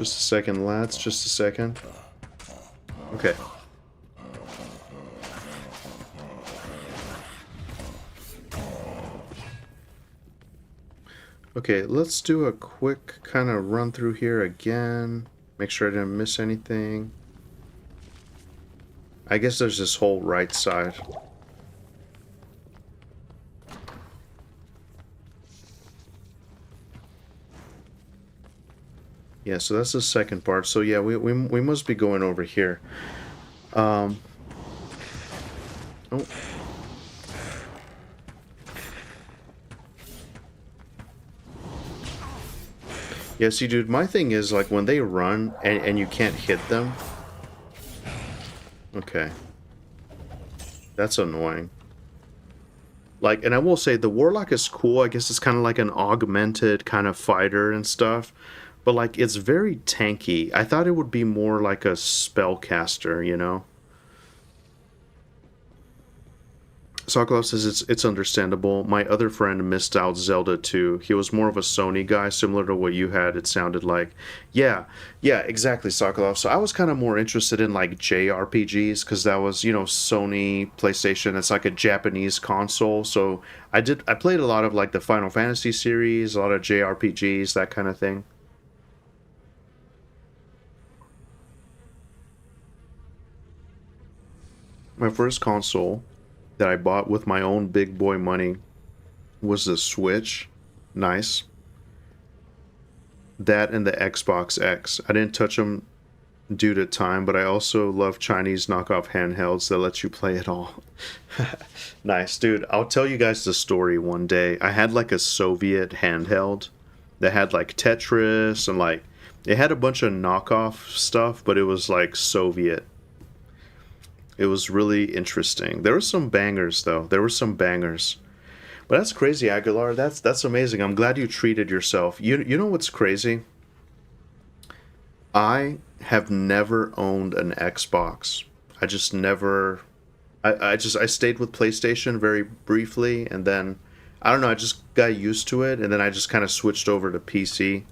Just a second, lads. Just a second. Okay. Okay, let's do a quick kind of run through here again. Make sure I didn't miss anything. I guess there's this whole right side. Yeah, so that's the second part. So yeah, we must be going over here. Oh. Yeah, see, dude, my thing is, like, when they run and you can't hit them. Okay. That's annoying. Like, and I will say, the Warlock is cool. I guess it's kind of like an augmented kind of fighter and stuff. But, like, it's very tanky. I thought it would be more like a spellcaster, you know? Sokolov says it's understandable. My other friend missed out Zelda 2. He was more of a Sony guy, similar to what you had, it sounded like. Yeah, exactly, Sokolov. So I was kind of more interested in, like, JRPGs, because that was, you know, Sony, PlayStation. It's like a Japanese console. So I played a lot of, like, the Final Fantasy series, a lot of JRPGs, that kind of thing. My first console that I bought with my own big boy money was the Switch. Nice. That and the Xbox X. I didn't touch them due to time, but I also love Chinese knockoff handhelds that let you play it all. Nice, dude. I'll tell you guys the story one day. I had like a Soviet handheld that had like Tetris and like it had a bunch of knockoff stuff, but it was like Soviet. It was really interesting. There were some bangers, though. There were some bangers. But that's crazy, Aguilar. That's amazing. I'm glad you treated yourself. You know what's crazy? I have never owned an Xbox. I just never... I stayed with PlayStation very briefly, and then... I don't know, I just got used to it, and then I just kind of switched over to PC.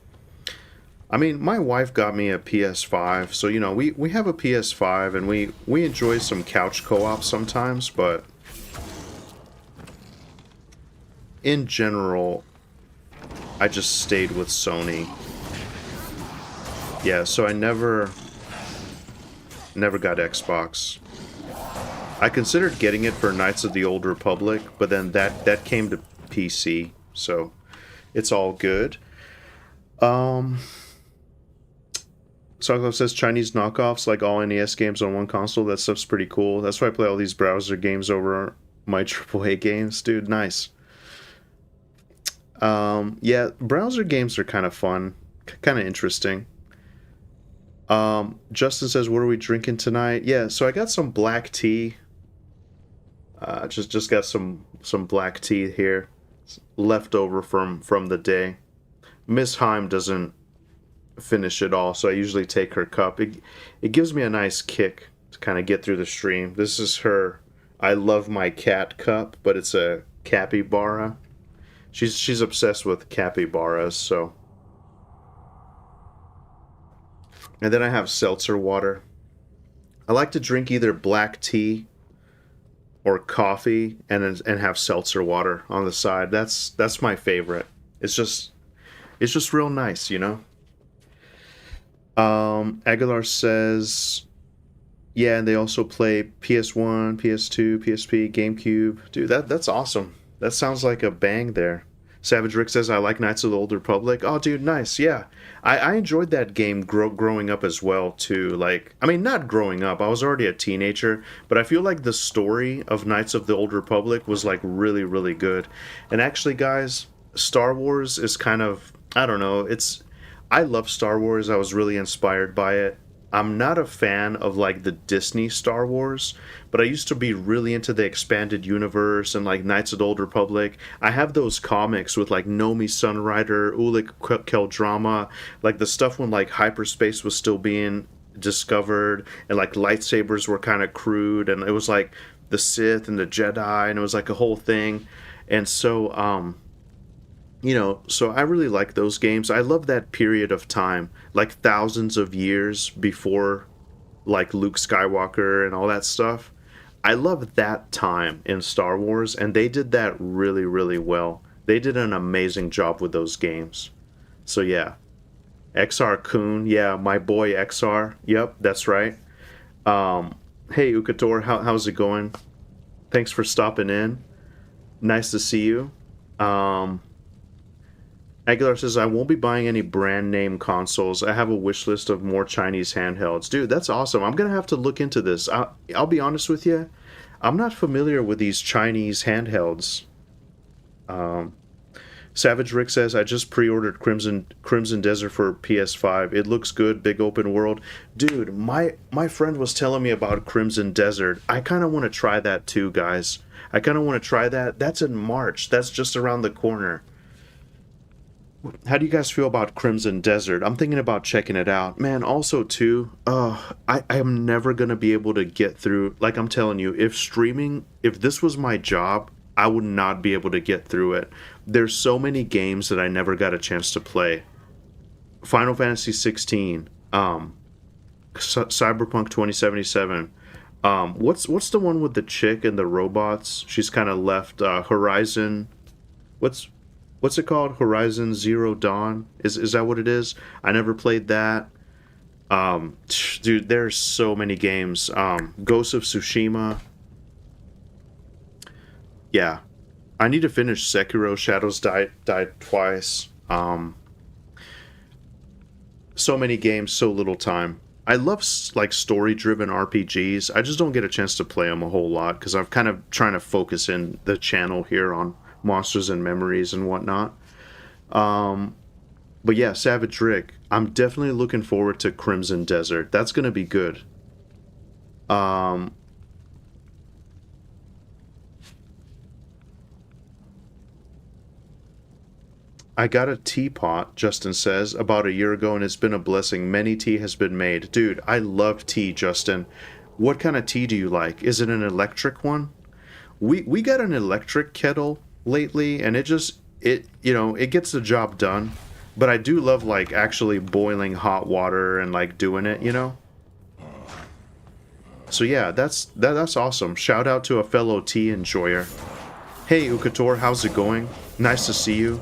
I mean, my wife got me a PS5, so, you know, we have a PS5, and we enjoy some couch co-op sometimes, but in general, I just stayed with Sony. Yeah, so I never got Xbox. I considered getting it for Knights of the Old Republic, but then that came to PC, so it's all good. Sokolov says Chinese knockoffs, like all NES games on one console. That stuff's pretty cool. That's why I play all these browser games over my AAA games. Dude, nice. Yeah, browser games are kind of fun. Kind of interesting. Justin says, what are we drinking tonight? Yeah, so I got some black tea. Just got some black tea here. Left over from the day. Miss Heim doesn't finish it all, so I usually take her cup. It gives me a nice kick to kind of get through the stream. This is her I love my cat cup, but it's a capybara. She's obsessed with capybaras, so. And then I have seltzer water. I like to drink either black tea or coffee and have seltzer water on the side. That's my favorite. It's just real nice, you know. Aguilar says, yeah, and they also play PS1, PS2, PSP, GameCube. Dude, that's awesome. That sounds like a bang there. Savage Rick says, I like Knights of the Old Republic. Oh, dude, nice. Yeah. I enjoyed that game growing up as well, too. Like, I mean, not growing up. I was already a teenager. But I feel like the story of Knights of the Old Republic was, like, really, really good. And actually, guys, Star Wars is kind of, I don't know, I love Star Wars. I was really inspired by it. I'm not a fan of like the Disney Star Wars, but I used to be really into the expanded universe and like Knights of the Old Republic. I have those comics with like Nomi Sunrider, Ulic Qel-Drama, like the stuff when like hyperspace was still being discovered and like lightsabers were kind of crude and it was like the Sith and the Jedi and it was like a whole thing. And so you know, so I really like those games. I love that period of time, like thousands of years before, like Luke Skywalker and all that stuff. I love that time in Star Wars, and they did that really, really well. They did an amazing job with those games. So yeah, XR Kun, yeah, my boy XR. Yep, that's right. Hey Ukator, how's it going? Thanks for stopping in. Nice to see you. Um, Aguilar says, I won't be buying any brand name consoles. I have a wish list of more Chinese handhelds. Dude, that's awesome. I'm going to have to look into this. I'll be honest with you. I'm not familiar with these Chinese handhelds. Um, Savage Rick says, I just pre-ordered Crimson Desert for PS5. It looks good, big open world. Dude, my friend was telling me about Crimson Desert. I kind of want to try that too, guys. I kind of want to try that. That's in March. That's just around the corner. How do you guys feel about Crimson Desert? I'm thinking about checking it out. Man, also too, I am never going to be able to get through, like I'm telling you, if this was my job, I would not be able to get through it. There's so many games that I never got a chance to play. Final Fantasy 16, Cyberpunk 2077. What's the one with the chick and the robots? She's kind of left Horizon. What's it called? Horizon Zero Dawn? Is that what it is? I never played that. Dude, there's so many games. Ghost of Tsushima. Yeah. I need to finish Sekiro. Shadows died twice. So many games, so little time. I love like story-driven RPGs. I just don't get a chance to play them a whole lot because I'm kind of trying to focus in the channel here on Monsters and Memories and whatnot. But yeah, Savage Rick, I'm definitely looking forward to Crimson Desert. That's gonna be good. I got a teapot, Justin says, about a year ago, and it's been a blessing. Many tea has been made. Dude, I love tea, Justin. What kind of tea do you like? Is it an electric one? We got an electric kettle lately, and it gets the job done. But I do love like actually boiling hot water and like doing it, you know. So yeah, that's awesome. Shout out to a fellow tea enjoyer. Hey Ukator, how's it going? Nice to see you.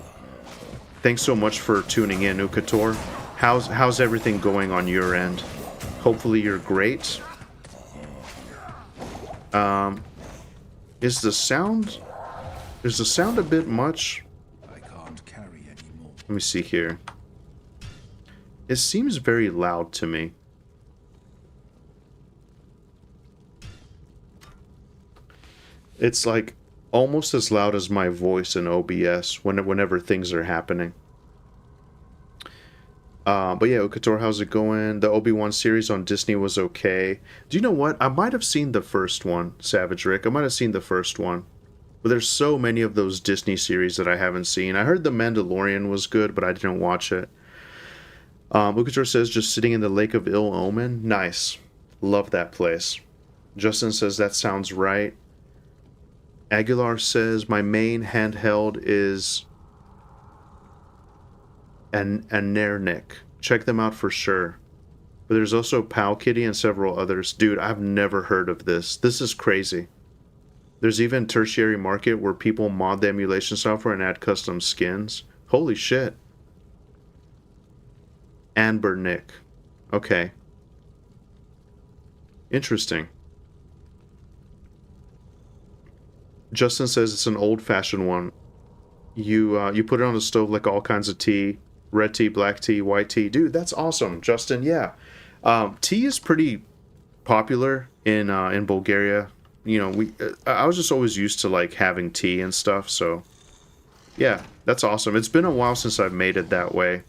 Thanks so much for tuning in, Ukator. How's everything going on your end? Hopefully you're great. Is the sound a bit much? I can't carry anymore. Let me see here. It seems very loud to me. It's like almost as loud as my voice in OBS whenever things are happening. But yeah, Ukator, how's it going? The Obi-Wan series on Disney was okay. Do you know what? I might have seen the first one, Savage Rick. I might have seen the first one. But there's so many of those Disney series that I haven't seen. I heard The Mandalorian was good, but I didn't watch it. Ukator says, just sitting in the Lake of Ill Omen. Nice. Love that place. Justin says, that sounds right. Aguilar says, my main handheld is an Nernick. Check them out for sure. But there's also Pal Kitty and several others. Dude, I've never heard of this. This is crazy. There's even tertiary market where people mod the emulation software and add custom skins. Holy shit. Amber Nick. Okay. Interesting. Justin says it's an old-fashioned one. You put it on the stove like all kinds of tea. Red tea, black tea, white tea. Dude, that's awesome, Justin. Yeah. Tea is pretty popular in Bulgaria. You know, I was just always used to like having tea and stuff, so yeah, that's awesome. It's been a while since I've made it that way.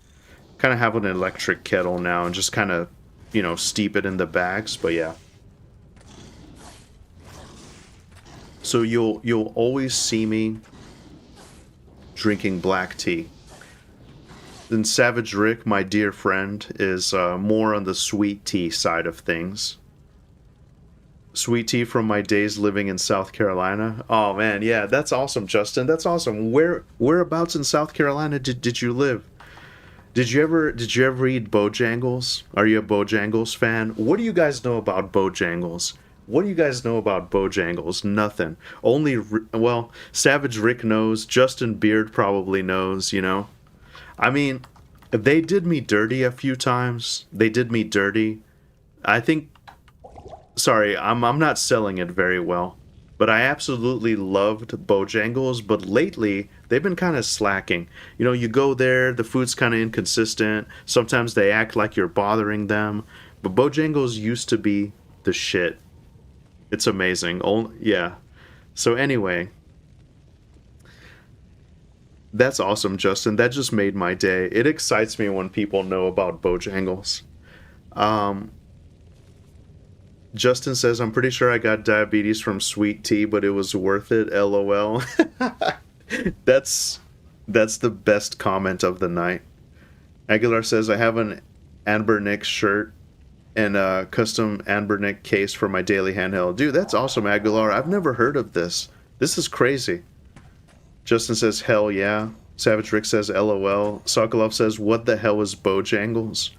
Kind of have an electric kettle now and just kind of, you know, steep it in the bags, but yeah. So you'll always see me drinking black tea. Then Savage Rick, my dear friend, is more on the sweet tea side of things. Sweet tea from my days living in South Carolina. Oh man, yeah, that's awesome, Justin. That's awesome. Whereabouts in South Carolina did you live? Did you ever eat Bojangles? Are you a Bojangles fan? What do you guys know about Bojangles? What do you guys know about Bojangles? Nothing. Only well, Savage Rick knows. Justin Beard probably knows. I mean, they did me dirty a few times. They did me dirty. I think. Sorry, I'm not selling it very well. But I absolutely loved Bojangles, but lately they've been kind of slacking. You go there, the food's kind of inconsistent. Sometimes they act like you're bothering them. But Bojangles used to be the shit. It's amazing. Yeah. So anyway, that's awesome, Justin. That just made my day. It excites me when people know about Bojangles. Justin says, I'm pretty sure I got diabetes from sweet tea, but it was worth it, LOL. That's the best comment of the night. Aguilar says, I have an Anbernick shirt and a custom Anbernick case for my daily handheld. Dude, that's awesome, Aguilar. I've never heard of this. This is crazy. Justin says, hell yeah. Savage Rick says, LOL. Sokolov says, what the hell is Bojangles?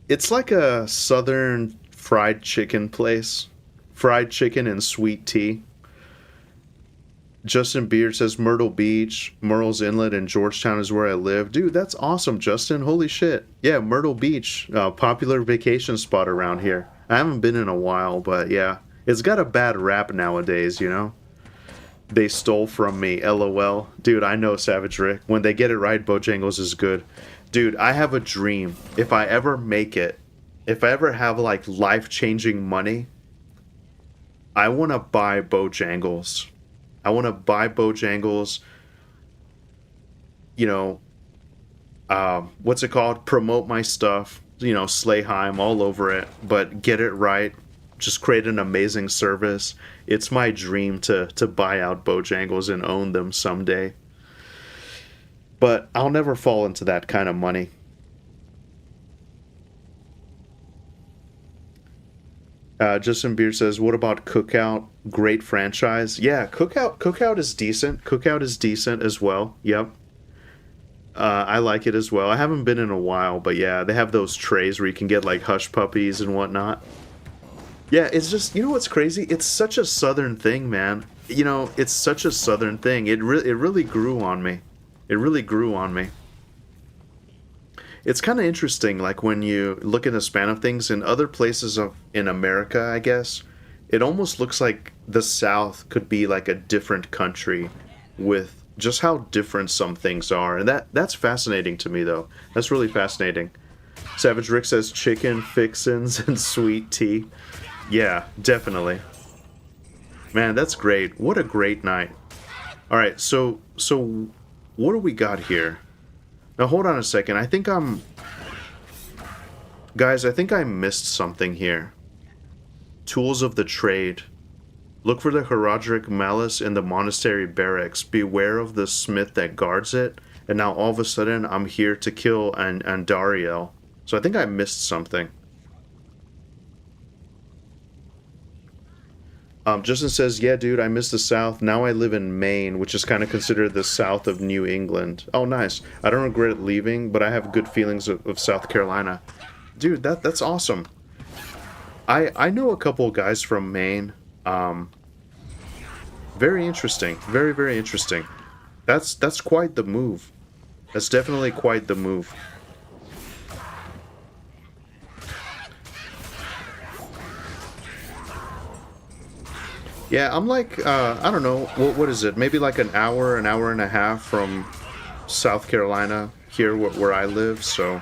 It's like a southern fried chicken place. Fried chicken and sweet tea. Justin Beard says Myrtle Beach, Murrells Inlet, and Georgetown is where I live. Dude, that's awesome, Justin. Holy shit. Yeah, Myrtle Beach, popular vacation spot around here. I haven't been in a while, but yeah. It's got a bad rap nowadays, They stole from me, LOL. Dude, I know, Savage Rick. When they get it right, Bojangles is good. Dude, I have a dream. If I ever make it, if I ever have like life-changing money, I want to buy Bojangles. I want to buy Bojangles, what's it called? Promote my stuff, Slayheim all over it, but get it right. Just create an amazing service. It's my dream to buy out Bojangles and own them someday. But I'll never fall into that kind of money. Justin Beard says, what about Cookout? Great franchise. Yeah, Cookout is decent. Cookout is decent as well. Yep. I like it as well. I haven't been in a while, but yeah, they have those trays where you can get like hush puppies and whatnot. Yeah, it's just, what's crazy? It's such a southern thing, man. It's such a southern thing. It really grew on me. It really grew on me. It's kind of interesting, like when you look in the span of things in other places in America, I guess, it almost looks like the South could be like a different country with just how different some things are. And that's fascinating to me, though. That's really fascinating. Savage Rick says chicken fixins and sweet tea. Yeah, definitely. Man, that's great. What a great night. All right, so what do we got here? Now, hold on a second. Guys, I think I missed something here. Tools of the trade. Look for the Herodric Malice in the monastery barracks. Beware of the smith that guards it. And now all of a sudden, I'm here to kill Andariel. So I think I missed something. Justin says, yeah, dude, I miss the South. Now I live in Maine, which is kind of considered the South of New England. Oh, nice. I don't regret leaving, but I have good feelings of South Carolina. Dude, that's awesome. I know a couple of guys from Maine. Very interesting. Very, very interesting. That's quite the move. That's definitely quite the move. Yeah, I'm like, I don't know, what is it? Maybe like an hour and a half from South Carolina here where I live, so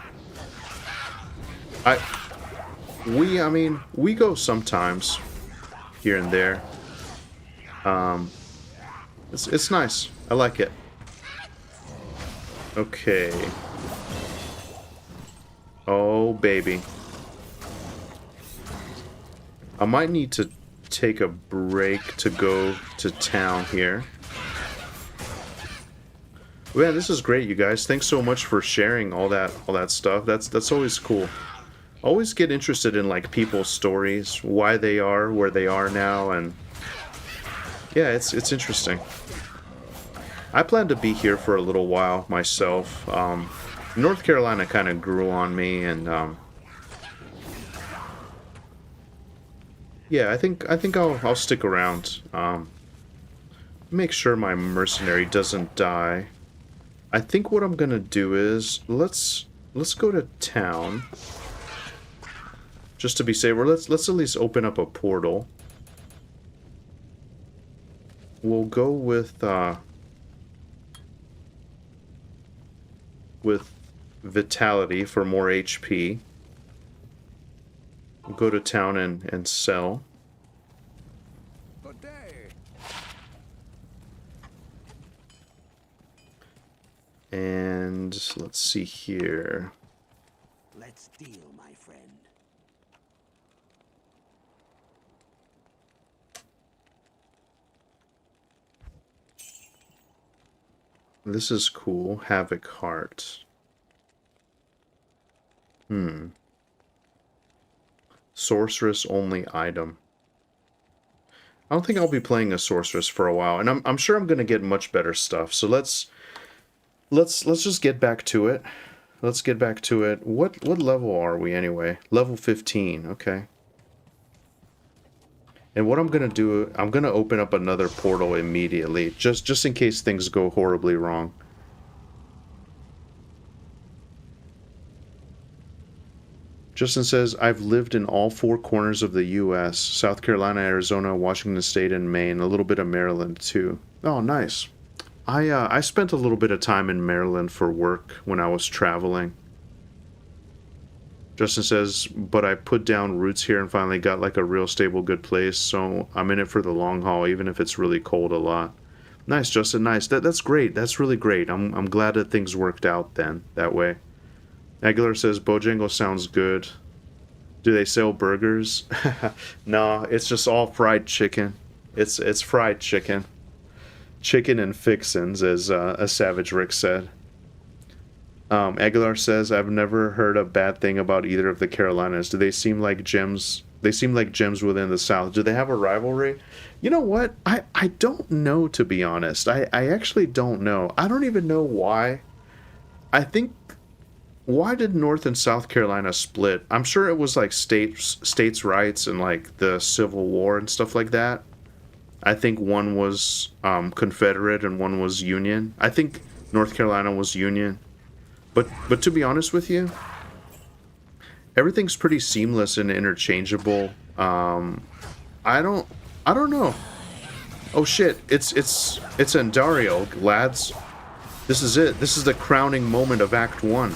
we go sometimes here and there. It's nice. I like it. Okay. Oh, baby. I might need to take a break to go to town here. Well, yeah, this is great, you guys. Thanks so much for sharing all that stuff. That's always cool. always get interested in like people's stories, why they are where they are now, and yeah, it's interesting. I plan to be here for a little while myself. North Carolina kind of grew on me, and yeah, I think I'll stick around. Make sure my mercenary doesn't die. I think what I'm gonna do is let's go to town just to be safe. Or let's at least open up a portal. We'll go with vitality for more HP. We'll go to town and sell. Good day. And let's see here. Let's deal, my friend. This is cool. Havoc Heart. Sorceress only item. I don't think I'll be playing a sorceress for a while, and I'm sure I'm gonna get much better stuff. So let's just get back to it. Let's get back to it. What level are we anyway? Level 15. Okay. And what I'm gonna do, I'm gonna open up another portal immediately, just in case things go horribly wrong. Justin says, I've lived in all four corners of the U.S. South Carolina, Arizona, Washington State, and Maine. A little bit of Maryland, too. Oh, nice. I spent a little bit of time in Maryland for work when I was traveling. Justin says, but I put down roots here and finally got like a real stable, good place, so I'm in it for the long haul, even if it's really cold a lot. Nice, Justin, nice. That's great. That's really great. I'm glad that things worked out then, that way. Aguilar says, Bojangles sounds good. Do they sell burgers? No, it's just all fried chicken. It's fried chicken. Chicken and fixins, as Savage Rick said. Aguilar says, I've never heard a bad thing about either of the Carolinas. Do they seem like gems? They seem like gems within the South. Do they have a rivalry? You know what? I don't know, to be honest. I actually don't know. I don't even know why. I think, why did North and South Carolina split? I'm sure it was like states' rights and like the Civil War and stuff like that. I think one was Confederate and one was Union. I think North Carolina was Union. But to be honest with you, everything's pretty seamless and interchangeable. I don't know. Oh shit! It's Andario, lads. This is it. This is the crowning moment of Act 1.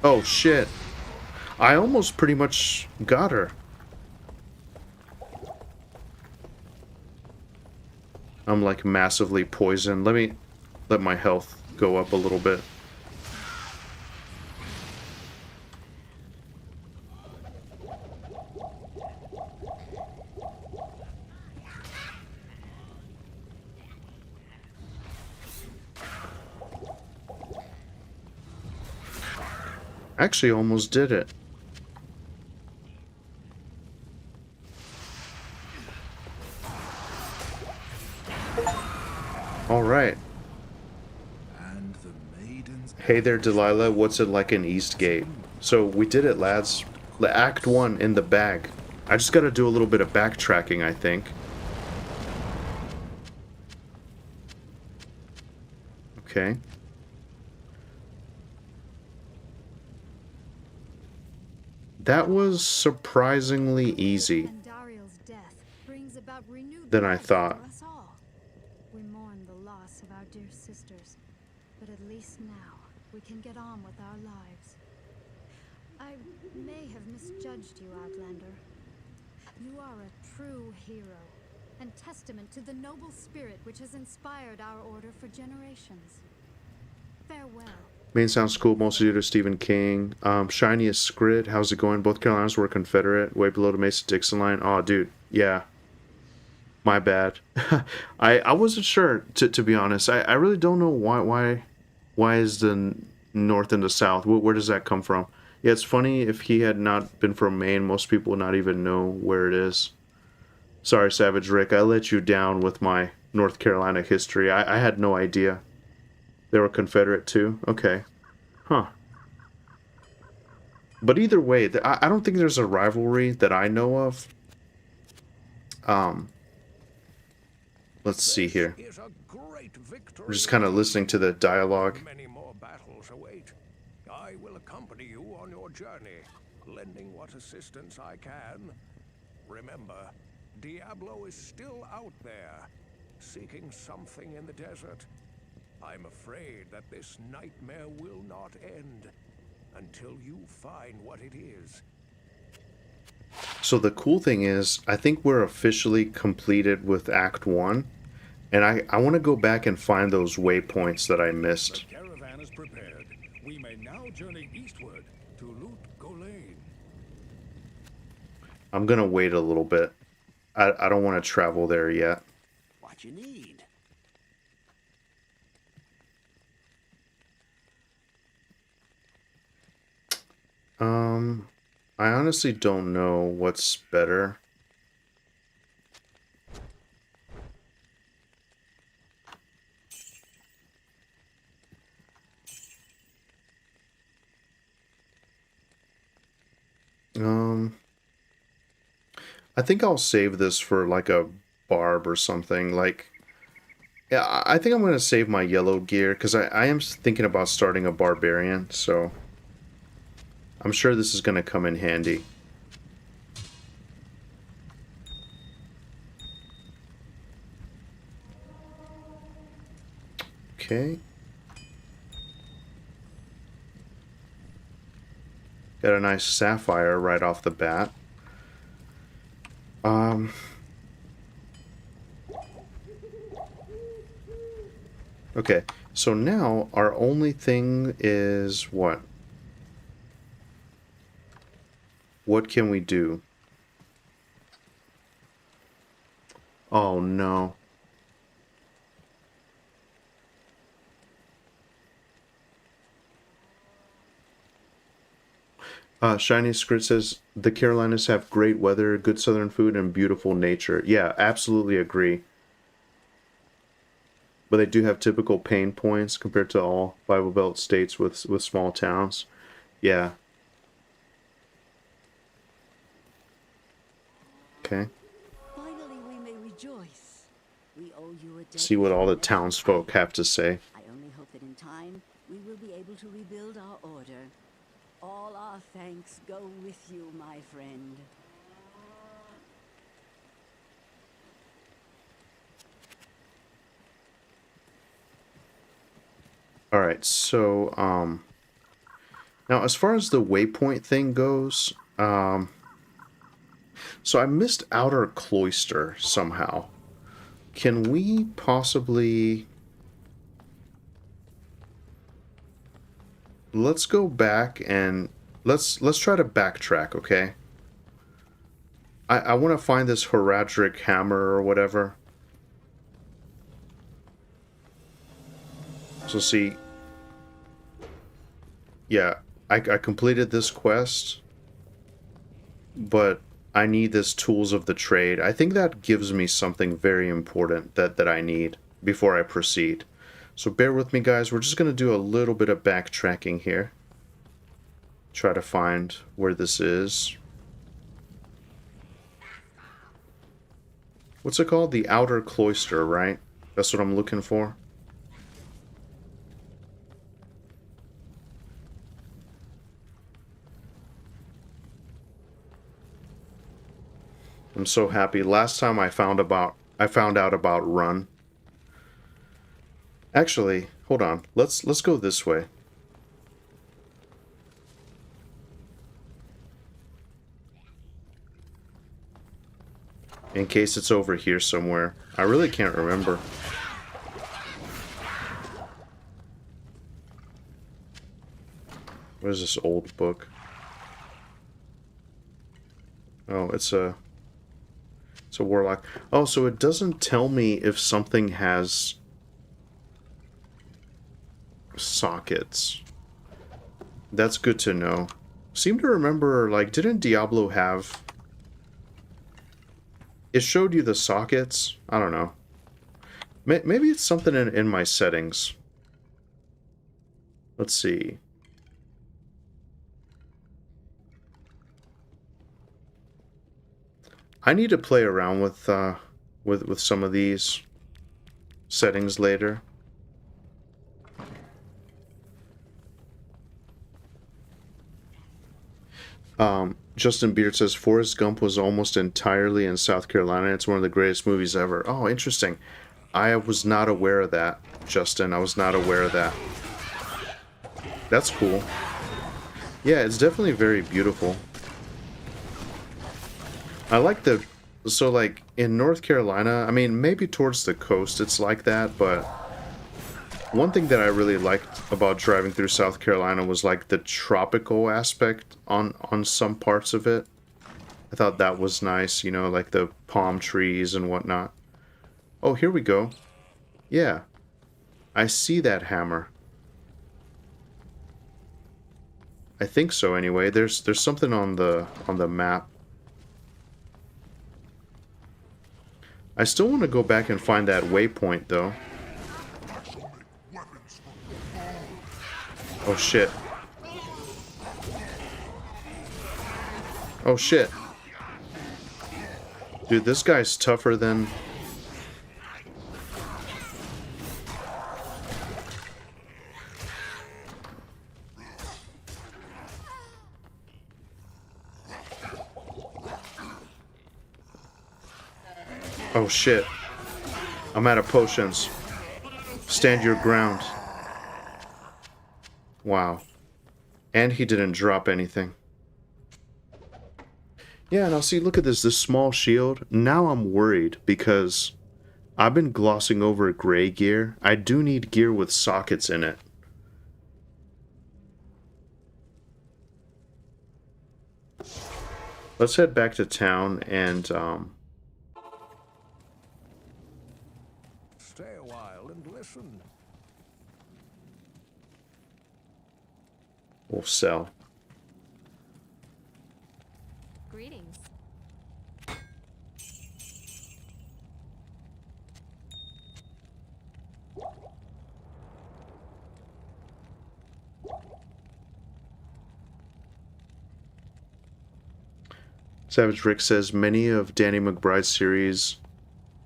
Oh shit! I almost pretty much got her. I'm like massively poisoned. Let my health go up a little bit. Actually, almost did it. All right. And the maidens. Hey there, Delilah. What's it like in Eastgate? So we did it, lads. Act 1 in the bag. I just got to do a little bit of backtracking, I think. Okay. That was surprisingly easy than I thought. We mourn the loss of our dear sisters, but at least now we can get on with our lives. I may have misjudged you, Outlander. You are a true hero, and testament to the noble spirit which has inspired our order for generations. Farewell. Maine sounds cool, mostly due to Stephen King. Shiniest Scrid, how's it going? Both Carolinas were Confederate, way below the Mason-Dixon line. Oh, dude, yeah. My bad. I wasn't sure, to be honest. I really don't know why is the north into south. Where does that come from? Yeah, it's funny, if he had not been from Maine, most people would not even know where it is. Sorry, Savage Rick, I let you down with my North Carolina history. I had no idea. They were Confederate too? Okay. Huh. But either way, I don't think there's a rivalry that I know of. Let's see here. Is a great victory. We're just kind of listening to the dialogue. Many more battles await. I will accompany you on your journey, lending what assistance I can. Remember, Diablo is still out there, seeking something in the desert. I'm afraid that this nightmare will not end until you find what it is. So the cool thing is, I think we're officially completed with Act 1. And I want to go back and find those waypoints that I missed. The caravan is prepared. We may now journey eastward to Loot Golain. I'm going to wait a little bit. I don't want to travel there yet. What you need? I honestly don't know what's better. I think I'll save this for like a barb or something. Like, yeah, I think I'm going to save my yellow gear because I am thinking about starting a barbarian, so I'm sure this is going to come in handy. Okay. Got a nice sapphire right off the bat. Okay, so now our only thing is what? What can we do? Oh no. Shiny Script says, the Carolinas have great weather, good southern food, and beautiful nature. Yeah, absolutely agree. But they do have typical pain points compared to all Bible Belt states with small towns. Yeah. Okay. Finally we may rejoice. We owe you a debt. See what all the townsfolk have to say. I only hope that in time we will be able to rebuild our order. All our thanks go with you, my friend. Alright, so, now as far as the waypoint thing goes, so I missed Outer Cloister somehow. Can we possibly... Let's go back and let's try to backtrack, okay? I want to find this Heradric hammer or whatever. So see, yeah, I completed this quest, but I need this Tools of the Trade. I think that gives me something very important that I need before I proceed. So bear with me, guys. We're just going to do a little bit of backtracking here. Try to find where this is. What's it called? The Outer Cloister, right? That's what I'm looking for. I'm so happy. Last time I found out about Run. Actually, hold on. Let's go this way. In case it's over here somewhere. I really can't remember. What is this old book? Oh, it's a warlock. Oh, so it doesn't tell me if something has sockets. That's good to know. Seem to remember, like, didn't Diablo have... It showed you the sockets? I don't know. Maybe it's something in my settings. Let's see. I need to play around with some of these settings later. Justin Beard says Forrest Gump was almost entirely in South Carolina. It's one of the greatest movies ever. Oh, interesting. I was not aware of that, Justin. I was not aware of that. That's cool. Yeah, it's definitely very beautiful. I like the... So, like, in North Carolina, I mean, maybe towards the coast it's like that, but... One thing that I really liked about driving through South Carolina was, like, the tropical aspect on some parts of it. I thought that was nice, you know, like the palm trees and whatnot. Oh, here we go. Yeah. I see that hammer. I think so anyway. There's something on the map. I still want to go back and find that waypoint though. Oh shit. Oh shit. Dude, this guy's tougher than... Oh shit. I'm out of potions. Stand your ground. Wow. And he didn't drop anything. Yeah, now see, look at this small shield. Now I'm worried because I've been glossing over gray gear. I do need gear with sockets in it. Let's head back to town and, Stay a while and listen. we'll sell. Greetings. Savage Rick says many of Danny McBride's series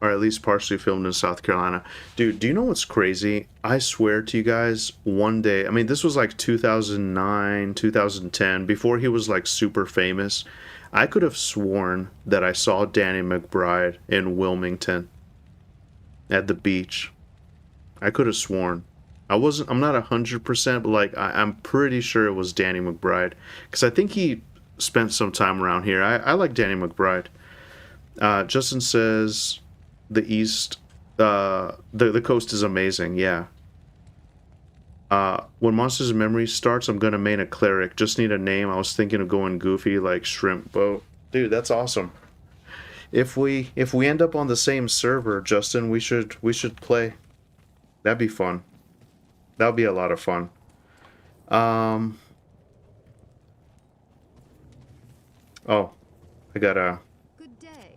are at least partially filmed in South Carolina. Dude, do you know what's crazy? I swear to you guys, one day, I mean, this was like 2009, 2010, before he was like super famous. I could have sworn that I saw Danny McBride in Wilmington at the beach. I could have sworn. I'm not 100%, but like, I'm pretty sure it was Danny McBride. Because I think he spent some time around here. I like Danny McBride. Justin says the east, the coast is amazing. Yeah. When Monsters of Memory starts, I'm gonna main a cleric. Just need a name. I was thinking of going goofy like Shrimp Boat. Dude, that's awesome. If we end up on the same server, Justin, we should play. That'd be fun. That'll be a lot of fun. Oh, I gotta... Good day.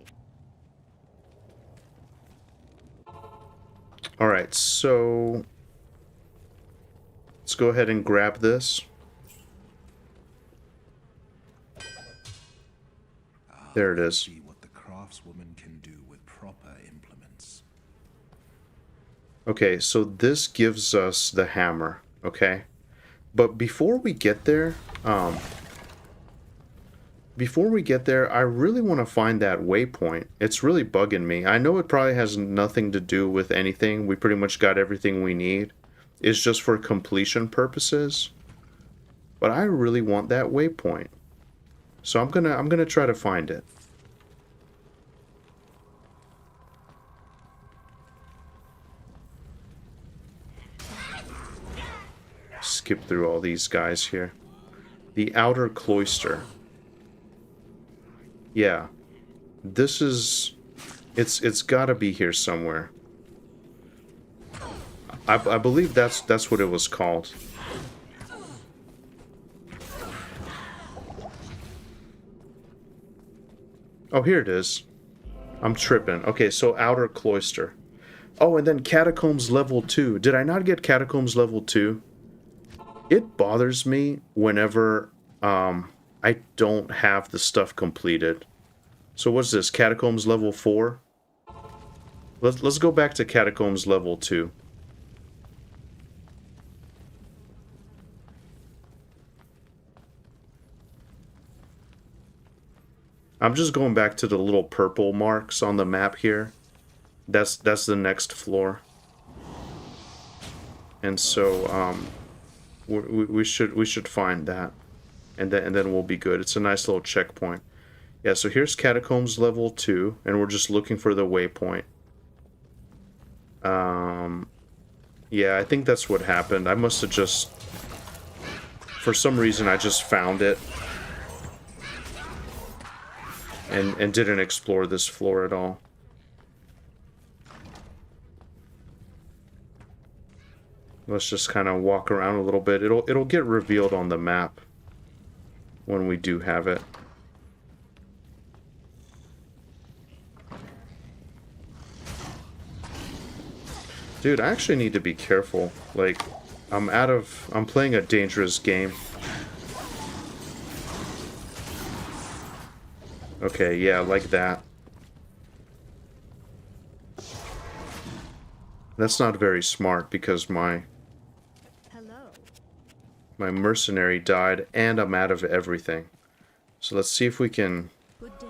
Alright, so... Let's go ahead and grab this. There it is. See what the craftswoman can do with proper implements. Okay, so this gives us the hammer, okay? But before we get there, I really want to find that waypoint. It's really bugging me. I know it probably has nothing to do with anything. We pretty much got everything we need. It's just for completion purposes. But I really want that waypoint. So I'm gonna try to find it. Skip through all these guys here. The outer cloister. Yeah. This is... It's gotta be here somewhere. I believe that's what it was called. Oh, here it is. I'm tripping. Okay, so Outer Cloister. Oh, and then Catacombs level 2. Did I not get Catacombs level 2? It bothers me whenever I don't have the stuff completed. So what's this? Catacombs level 4? Let's go back to Catacombs level 2. I'm just going back to the little purple marks on the map here. That's the next floor. And so we should find that. And then we'll be good. It's a nice little checkpoint. Yeah, so here's Catacombs level 2, and we're just looking for the waypoint. Yeah, I think that's what happened. I must have just... For some reason, I just found it. And didn't explore this floor at all. Let's just kind of walk around a little bit. It'll get revealed on the map when we do have it. Dude, I actually need to be careful. Like, I'm playing a dangerous game. Okay, yeah, like that. That's not very smart because my mercenary died and I'm out of everything. So let's see if we can... Good day.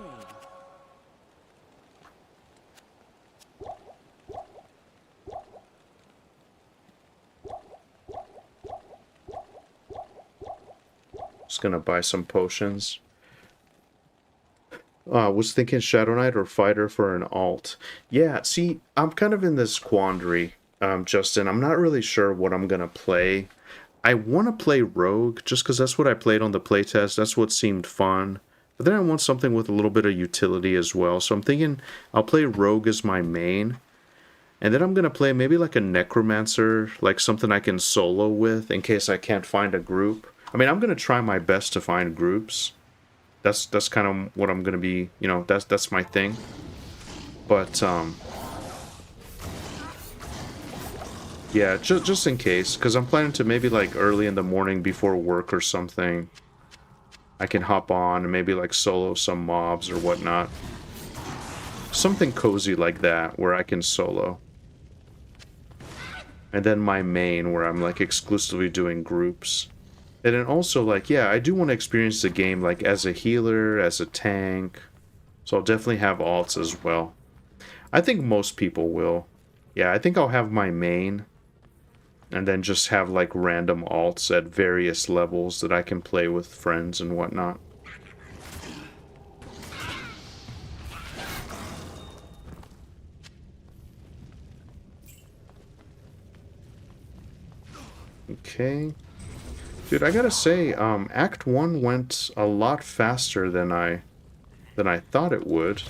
Just gonna buy some potions. Was thinking Shadow Knight or Fighter for an alt. Yeah, see, I'm kind of in this quandary, Justin. I'm not really sure what I'm gonna play. I want to play Rogue, just because that's what I played on the playtest. That's what seemed fun. But then I want something with a little bit of utility as well. So I'm thinking I'll play Rogue as my main. And then I'm going to play maybe like a Necromancer, like something I can solo with in case I can't find a group. I mean, I'm going to try my best to find groups. That's kind of what I'm going to be, you know, that's my thing. But, yeah, just in case, because I'm planning to maybe like early in the morning before work or something, I can hop on and maybe like solo some mobs or whatnot. Something cozy like that where I can solo. And then my main where I'm like exclusively doing groups. And then also like, yeah, I do want to experience the game like as a healer, as a tank. So I'll definitely have alts as well. I think most people will. Yeah, I think I'll have my main. And then just have like random alts at various levels that I can play with friends and whatnot. Okay. Dude, I gotta say, Act 1 went a lot faster than I thought it would.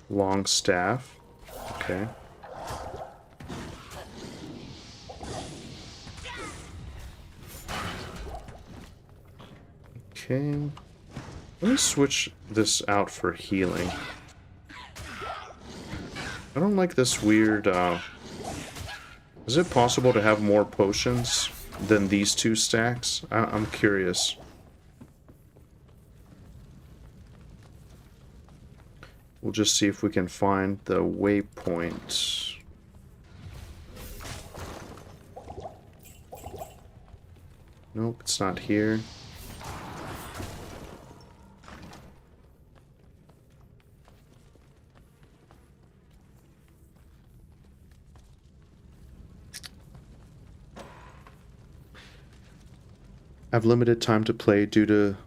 Long staff. Okay. Okay. Let me switch this out for healing. I don't like this weird, Is it possible to have more potions than these two stacks? I'm curious. We'll just see if we can find the waypoint. Nope, it's not here. I have limited time to play due to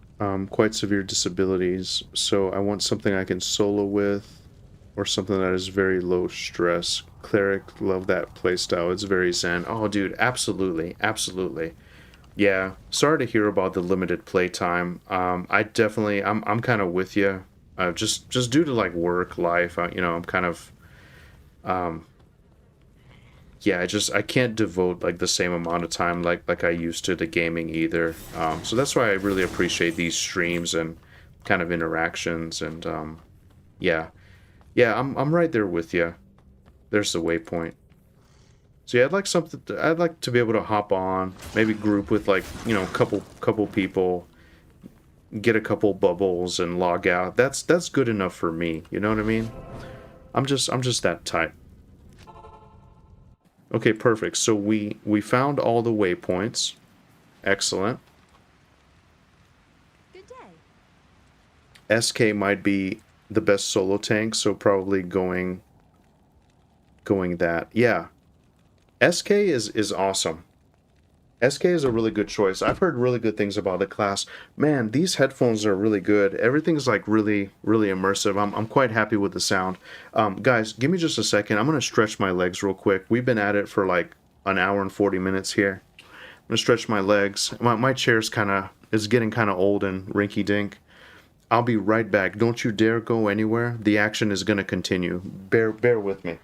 quite severe disabilities, so I want something I can solo with, or something that is very low stress. Cleric, love that playstyle. It's very zen. Oh, dude, absolutely, absolutely. Yeah, sorry to hear about the limited playtime. I definitely, I'm kind of with you. Just due to like work life, you know, I'm kind of, yeah, I can't devote like the same amount of time like I used to gaming either. So that's why I really appreciate these streams and kind of interactions and yeah. Yeah, I'm right there with you. There's the waypoint. So yeah, I'd like to be able to hop on, maybe group with like, you know, couple people, get a couple bubbles and log out. That's good enough for me. You know what I mean? I'm just that type. Okay, perfect. So we found all the waypoints. Excellent. Good day. SK might be the best solo tank, so probably going that. Yeah. SK is awesome. SK is a really good choice. I've heard really good things about the class. Man, these headphones are really good. Everything's like really immersive. I'm quite happy with the sound. Guys, give me just a second. I'm gonna stretch my legs real quick. We've been at it for like an hour and 40 minutes here. I'm gonna stretch my legs. My chair's is getting kind of old and rinky dink. I'll be right back. Don't you dare go anywhere. The action is gonna continue. Bear with me.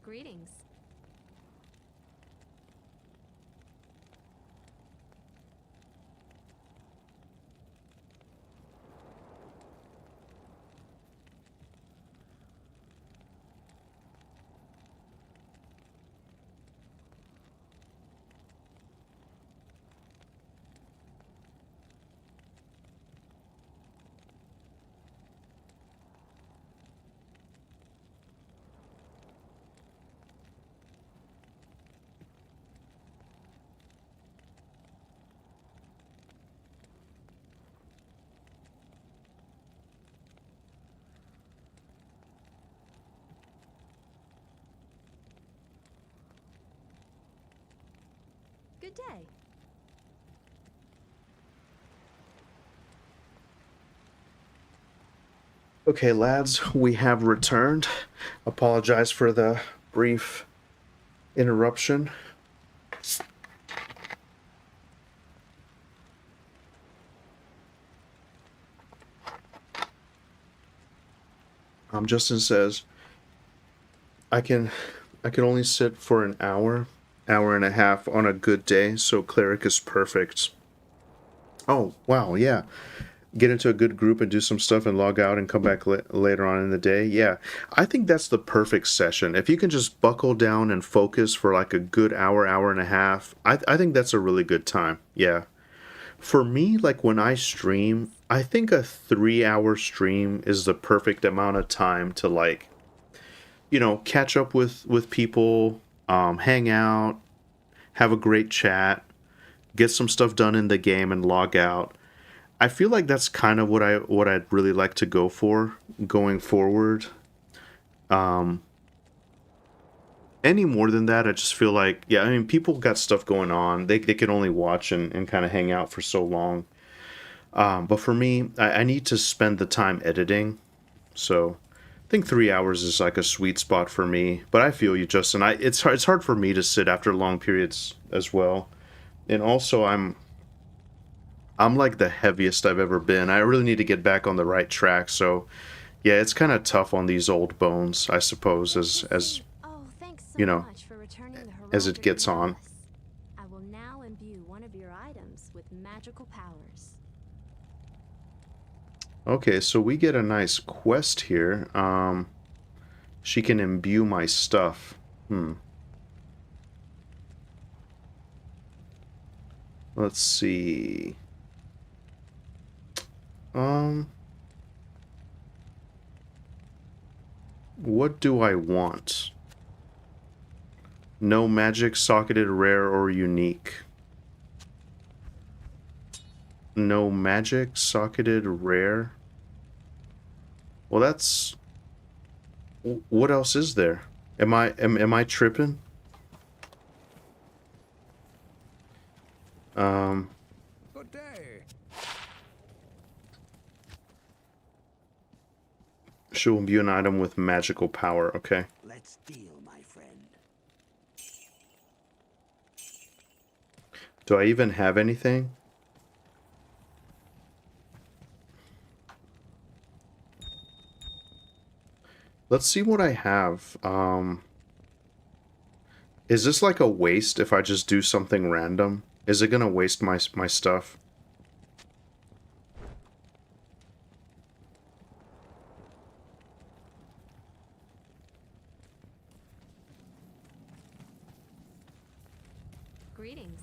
Greetings. Good day. Okay, lads, we have returned. Apologize for the brief interruption. Justin says, I can only sit for an hour and a half on a good day, so cleric is perfect. Oh, wow, yeah. Get into a good group and do some stuff and log out and come back later on in the day. Yeah, I think that's the perfect session. If you can just buckle down and focus for like a good hour and a half, I think that's a really good time. Yeah. For me, like when I stream, I think a 3-hour stream is the perfect amount of time to like, you know, catch up with people, hang out, have a great chat, get some stuff done in the game and log out. I feel like that's kind of what I'd really like to go for going forward. Any more than that, I just feel like, yeah, I mean, people got stuff going on. They can only watch and kind of hang out for so long. But for me, I need to spend the time editing. So I think 3 hours is like a sweet spot for me. But I feel you, Justin. It's hard for me to sit after long periods as well. And also, I'm like the heaviest I've ever been. I really need to get back on the right track. So, yeah, it's kind of tough on these old bones, I suppose, as Thanks so you know, much for returning the as it heraldic gets on. necklace. I will now imbue one of your items with magical powers. Okay, so we get a nice quest here. She can imbue my stuff. Let's see. What do I want? No magic, socketed, rare, or unique. No magic, socketed, rare. Well, that's... What else is there? Am I tripping? Good day. She'll imbue an item with magical power. Okay. Let's deal, my friend. Do I even have anything? Let's see what I have. Is this like a waste if I just do something random? Is it gonna waste my stuff? Greetings.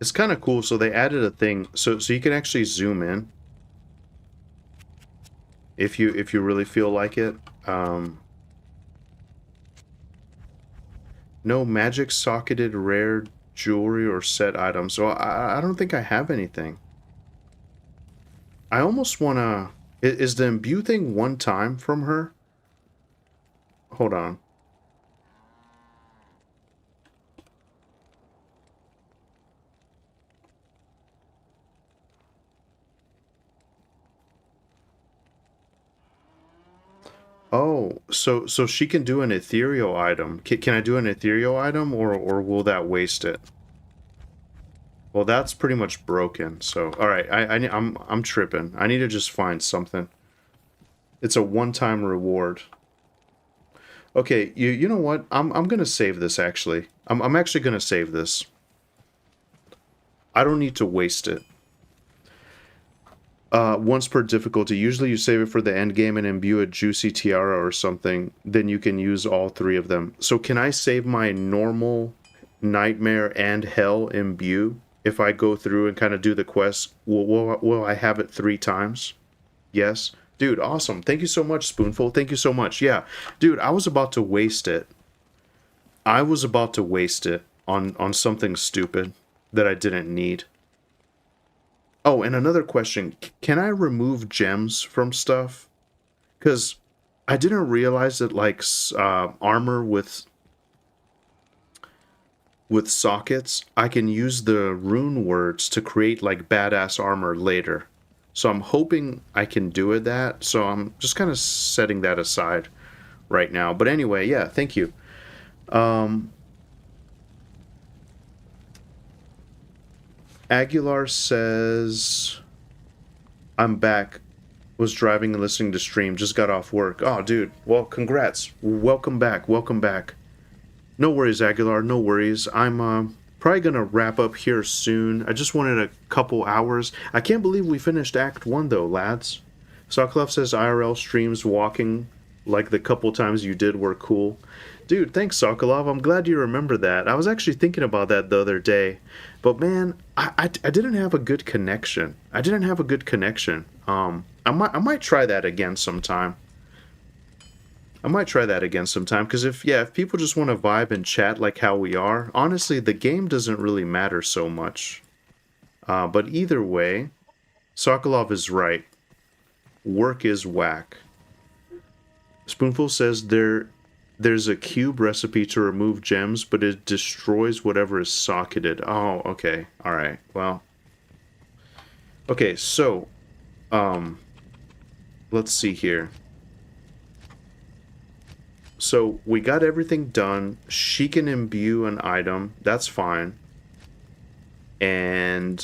It's kind of cool. So they added a thing, so you can actually zoom in if you really feel like it. No magic socketed rare jewelry or set items. So I don't think I have anything. I almost wanna. Is the imbue thing one time from her? Hold on. Oh, so she can do an ethereal item. Can I do an ethereal item, or will that waste it? Well, that's pretty much broken. So, all right, I'm tripping. I need to just find something. It's a one-time reward. Okay, you know what? I'm gonna save this actually. I'm actually gonna save this. I don't need to waste it. Once per difficulty. Usually you save it for the end game and imbue a juicy tiara or something. Then you can use all three of them. So can I save my normal, nightmare, and hell imbue if I go through and kind of do the quest? Will I have it 3 times? Yes. Dude, awesome. Thank you so much, Spoonful. Thank you so much. Yeah. Dude, I was about to waste it. I was about to waste it on something stupid that I didn't need. Oh, and another question. Can I remove gems from stuff? Because I didn't realize that, like, armor with sockets, I can use the rune words to create, like, badass armor later. So I'm hoping I can do that. So I'm just kind of setting that aside right now. But anyway, yeah, thank you. Aguilar says, I'm back. Was driving and listening to stream. Just got off work. Oh, dude. Well, congrats. Welcome back. Welcome back. No worries, Aguilar. No worries. I'm probably going to wrap up here soon. I just wanted a couple hours. I can't believe we finished Act 1, though, lads. Sokolov says IRL streams walking like the couple times you did were cool. Dude, thanks, Sokolov. I'm glad you remember that. I was actually thinking about that the other day. But, man, I didn't have a good connection. I might try that again sometime. Because if people just want to vibe and chat like how we are, honestly, the game doesn't really matter so much. But either way, Sokolov is right. Work is whack. Spoonful says there's a cube recipe to remove gems, but it destroys whatever is socketed. Oh, okay. Alright, well. Okay, so, let's see here. So, we got everything done. She can imbue an item. That's fine. And,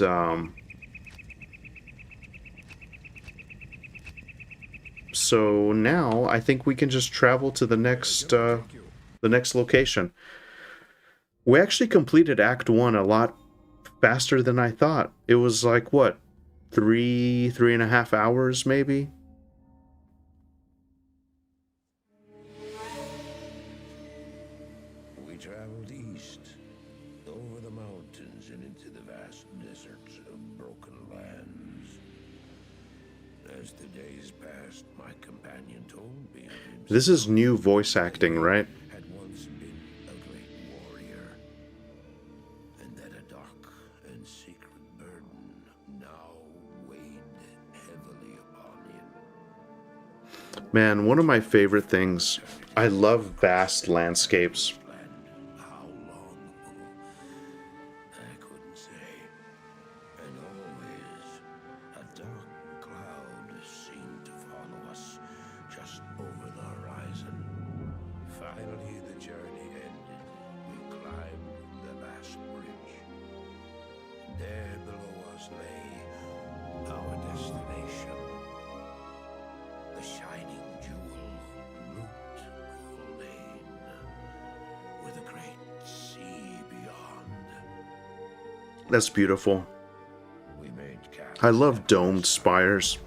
so now I think we can just travel to the next location. We actually completed Act 1 a lot faster than I thought. It was like, what, 3.5 hours maybe? We traveled east, over the mountains and into the vast deserts of broken lands. As the days passed, my companion told me of himself. This is new voice acting, right? Had once been a great warrior, and that a dark and secret burden now weighed heavily upon him. Man, one of my favorite things. I love vast landscapes. How long? I couldn't say. And always, a dark cloud seemed to follow us just over the horizon. Finally, the That's beautiful. We made I love domed spires.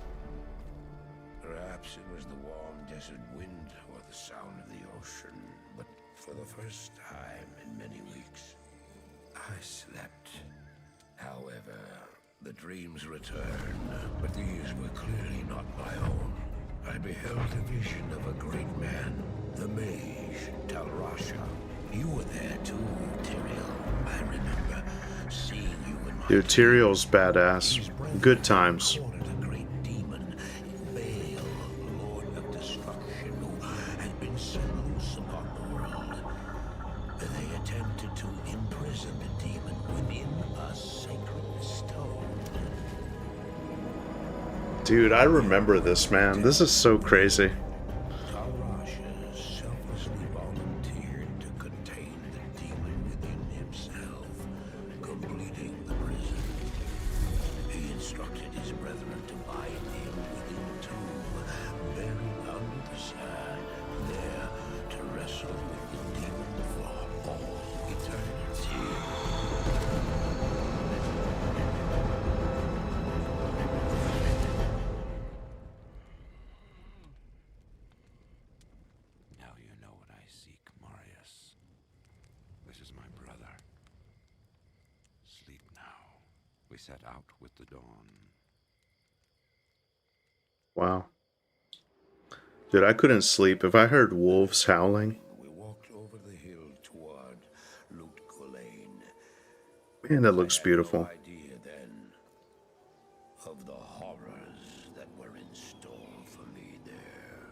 Perhaps it was the warm desert wind or the sound of the ocean, but for the first time in many weeks, I slept. However, the dreams returned, but these were clearly not my own. I beheld a vision of a great man, the mage, Talrasha. You were there too, Tyrael. I remember seeing you in my Dude, Tyrael's badass. His brother Good times. cornered a great demon, Baal, Lord of Destruction, who had been set loose upon the world. They attempted to imprison the demon within a sacred stone. Dude, I remember this, man. This is so crazy. Talrasha selflessly volunteered to contain the demon within himself, completing the prison. He instructed his brethren to bind him within a tomb, buried under the sand, there to wrestle with the demon for all eternity. Now you know what I seek, Marius. This is my brother. Sleep now. We set out with the dawn. Wow. Dude, I couldn't sleep if I heard wolves howling. We walked over the hill toward Lut Gholein. Man, that looks I had beautiful. no idea then of the horrors that were in store for me there.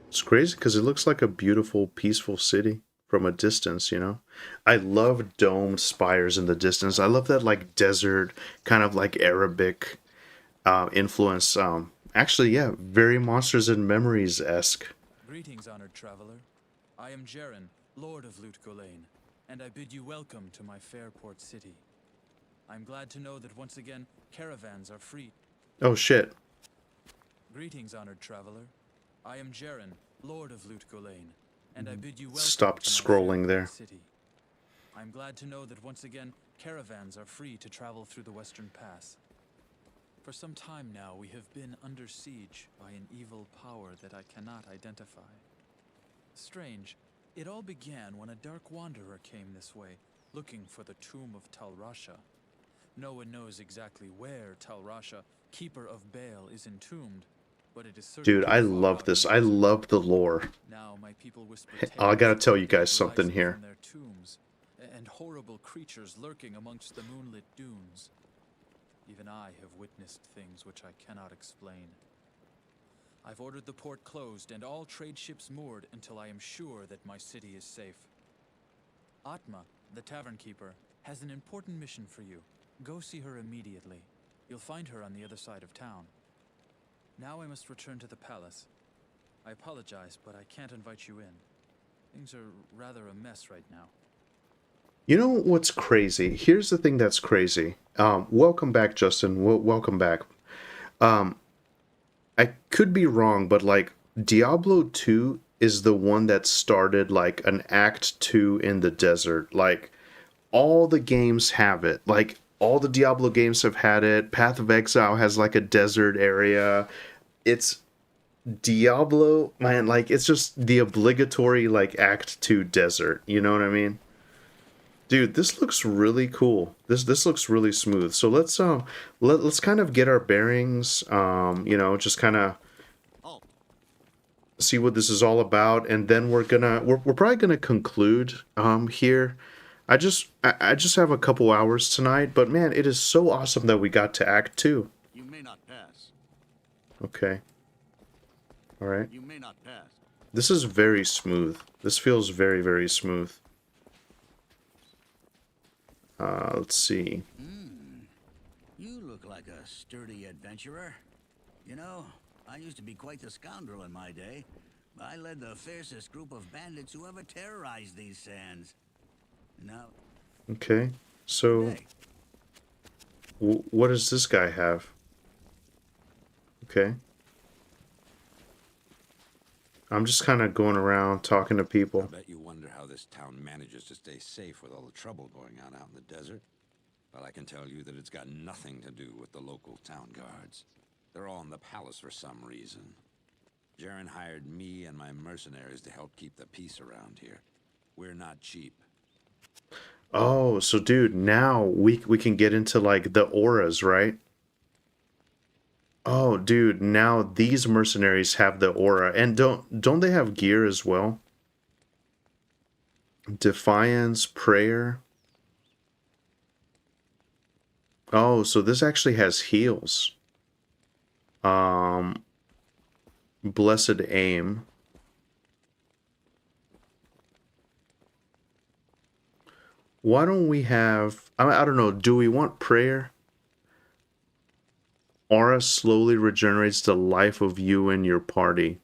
It's crazy because it looks like a beautiful, peaceful city from a distance, you know? I love domed spires in the distance. I love that, like, desert, kind of like Arabic influence. Actually, yeah, very Monsters and Memories-esque. Greetings, honored traveler. I am Jaren, Lord of Lut Gholein, and I bid you welcome to my fair port city. I'm glad to know that once again, caravans are free. Oh, shit. Greetings, honored traveler. I am Jaren, Lord of Lut Gholein, and I bid you welcome Stopped to my scrolling fair there. port city. I'm glad to know that once again, caravans are free to travel through the Western Pass. For some time now, we have been under siege by an evil power that I cannot identify. Strange, it all began when a dark wanderer came this way, looking for the tomb of Talrasha. No one knows exactly where Talrasha, keeper of Baal, is entombed, but it is certainly Dude, I far love out this. in the I desert. love the lore. Now my people whisper I gotta tales tell you of guys dead something rising here. from their tombs, and horrible creatures lurking amongst the moonlit dunes. Even I have witnessed things which I cannot explain. I've ordered the port closed and all trade ships moored until I am sure that my city is safe. Atma, the tavern keeper, has an important mission for you. Go see her immediately. You'll find her on the other side of town. Now I must return to the palace. I apologize, but I can't invite you in. Things are rather a mess right now. You know what's crazy? Here's the thing that's crazy. Welcome back, Justin. Welcome back. I could be wrong, but like Diablo 2 is the one that started like an Act 2 in the desert. Like all the games have it. Like all the Diablo games have had it. Path of Exile has like a desert area. It's Diablo, man, like it's just the obligatory like Act 2 desert. You know what I mean? Dude, this looks really cool. This looks really smooth. So let's kind of get our bearings, you know, just kind of see what this is all about, and then we're probably gonna conclude here. I just have a couple hours tonight, but man, it is so awesome that we got to Act 2. You may not pass. Okay. All right. You may not pass. This is very smooth. This feels very, very smooth. Let's see. You look like a sturdy adventurer. You know, I used to be quite the scoundrel in my day. I led the fiercest group of bandits who ever terrorized these sands. Now, Okay. So, hey, what does this guy have? Okay. I'm just kind of going around talking to I people. bet you wonder how this town manages to stay safe with all the trouble going on out in the desert. but I can tell you that it's got nothing to do with the local town guards. They're all in the palace for some reason. Jaren hired me and my mercenaries to help keep the peace around here. We're not cheap. Oh, so dude, now we can get into like the auras, right? Oh, dude, now these mercenaries have the aura, and don't they have gear as well? Defiance, prayer. Oh, so this actually has heals. Blessed aim. Why don't we have, I don't know, do we want prayer? Aura slowly regenerates the life of you and your party.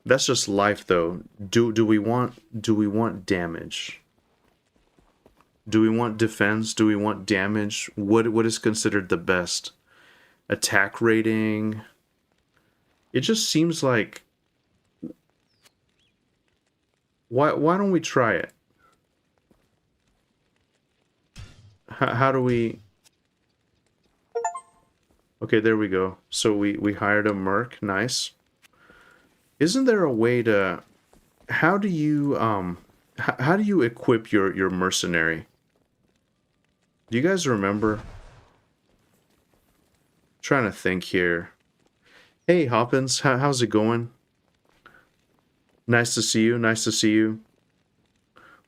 That's just life though. Do we want damage? Do we want defense? Do we want damage? What is considered the best? Attack rating? It just seems like why don't we try it? How do we? Okay, there we go. So we hired a merc. Nice. Isn't there a way to? How do you how do you equip your mercenary? Do you guys remember? Trying to think here. Hey Hoppins, how's it going? Nice to see you. Nice to see you.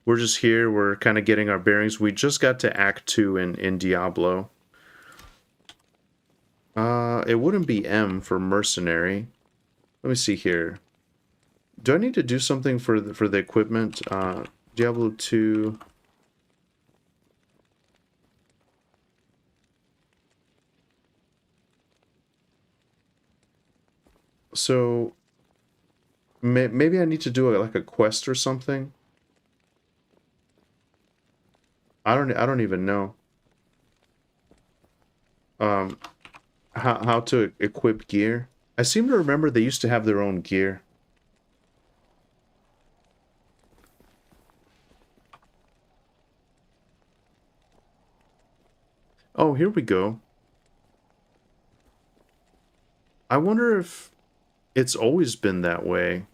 We're just here. We're kind of getting our bearings. We just got to Act 2 in Diablo. It wouldn't be M for mercenary. Let me see here. Do I need to do something for the equipment? Diablo 2. So maybe I need to do like a quest or something. I don't even know. How to equip gear. I seem to remember they used to have their own gear. Oh, here we go. I wonder if it's always been that way.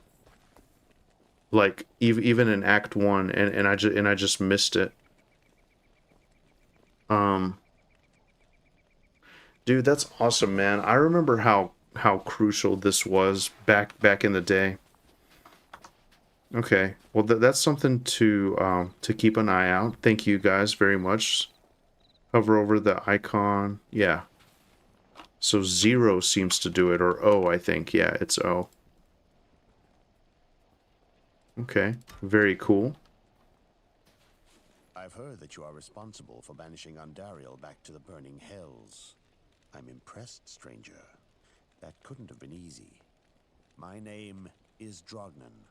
Like even in Act 1 and I just missed it. Dude, that's awesome, man. I remember how crucial this was back in the day. Okay, well that's something to keep an eye out. Thank you guys very much. Hover over the icon. Yeah. So 0 seems to do it, or O, I think. Yeah, it's O. Okay, very cool. I've heard that you are responsible for banishing Andariel back to the burning hells. I'm impressed, stranger. That couldn't have been easy. My name is Drognan,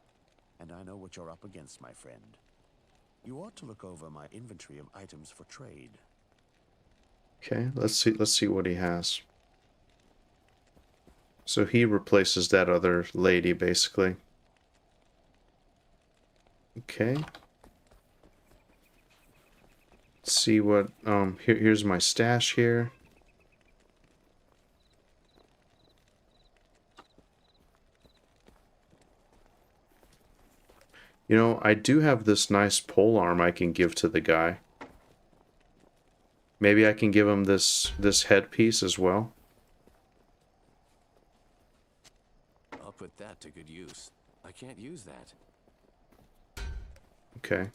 and I know what you're up against, my friend. You ought to look over my inventory of items for trade. Okay, let's see what he has. So he replaces that other lady, basically. Okay. Let's see what, here's my stash here. You know, I do have this nice polearm I can give to the guy. Maybe I can give him this headpiece as well. I'll put that to good use. I can't use that. Okay.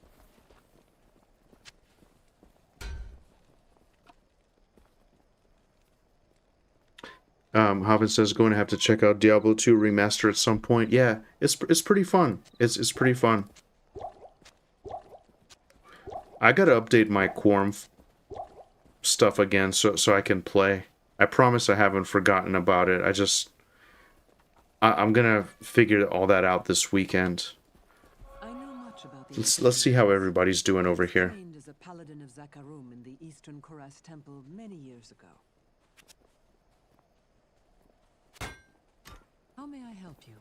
Hobbin says going to have to check out Diablo 2 Remaster at some point. Yeah, it's pretty fun. It's pretty fun. I gotta update my Quorum stuff again so I can play. I promise I haven't forgotten about it. I'm gonna figure all that out this weekend. I know much about the Let's see how everybody's doing over here. trained as a paladin of Zakarum in the Eastern Koras Temple many years ago. How may I help you?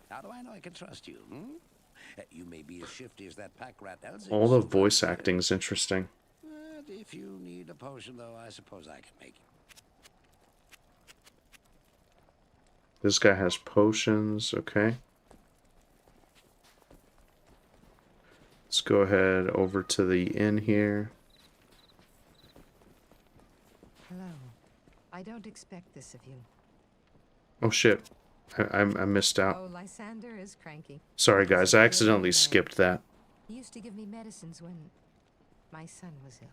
How do I know I can trust you, hmm? You may be as shifty as that pack rat Elsie. All the voice acting is interesting. If you need a potion, though, I suppose I can make it. This guy has potions, okay. Let's go ahead over to the inn here. Hello. I don't expect this of you. Oh shit, I missed out. Oh, Lysander is cranky. Sorry guys, I accidentally skipped that. He used to give me medicines when my son was ill.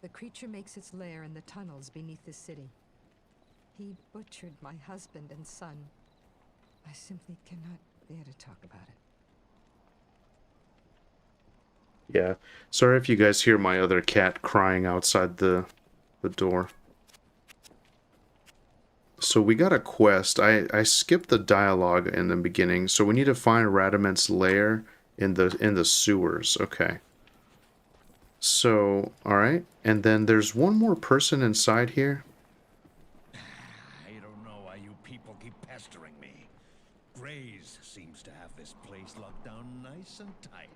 The creature makes its lair in the tunnels beneath the city. He butchered my husband and son. I simply cannot bear to talk about it. Yeah, sorry if you guys hear my other cat crying outside the door. So we got a quest. I skipped the dialogue in the beginning. So we need to find Radament's lair in the sewers. Okay. So, all right. And then there's one more person inside here. I don't know why you people keep pestering me. Grays seems to have this place locked down nice and tight.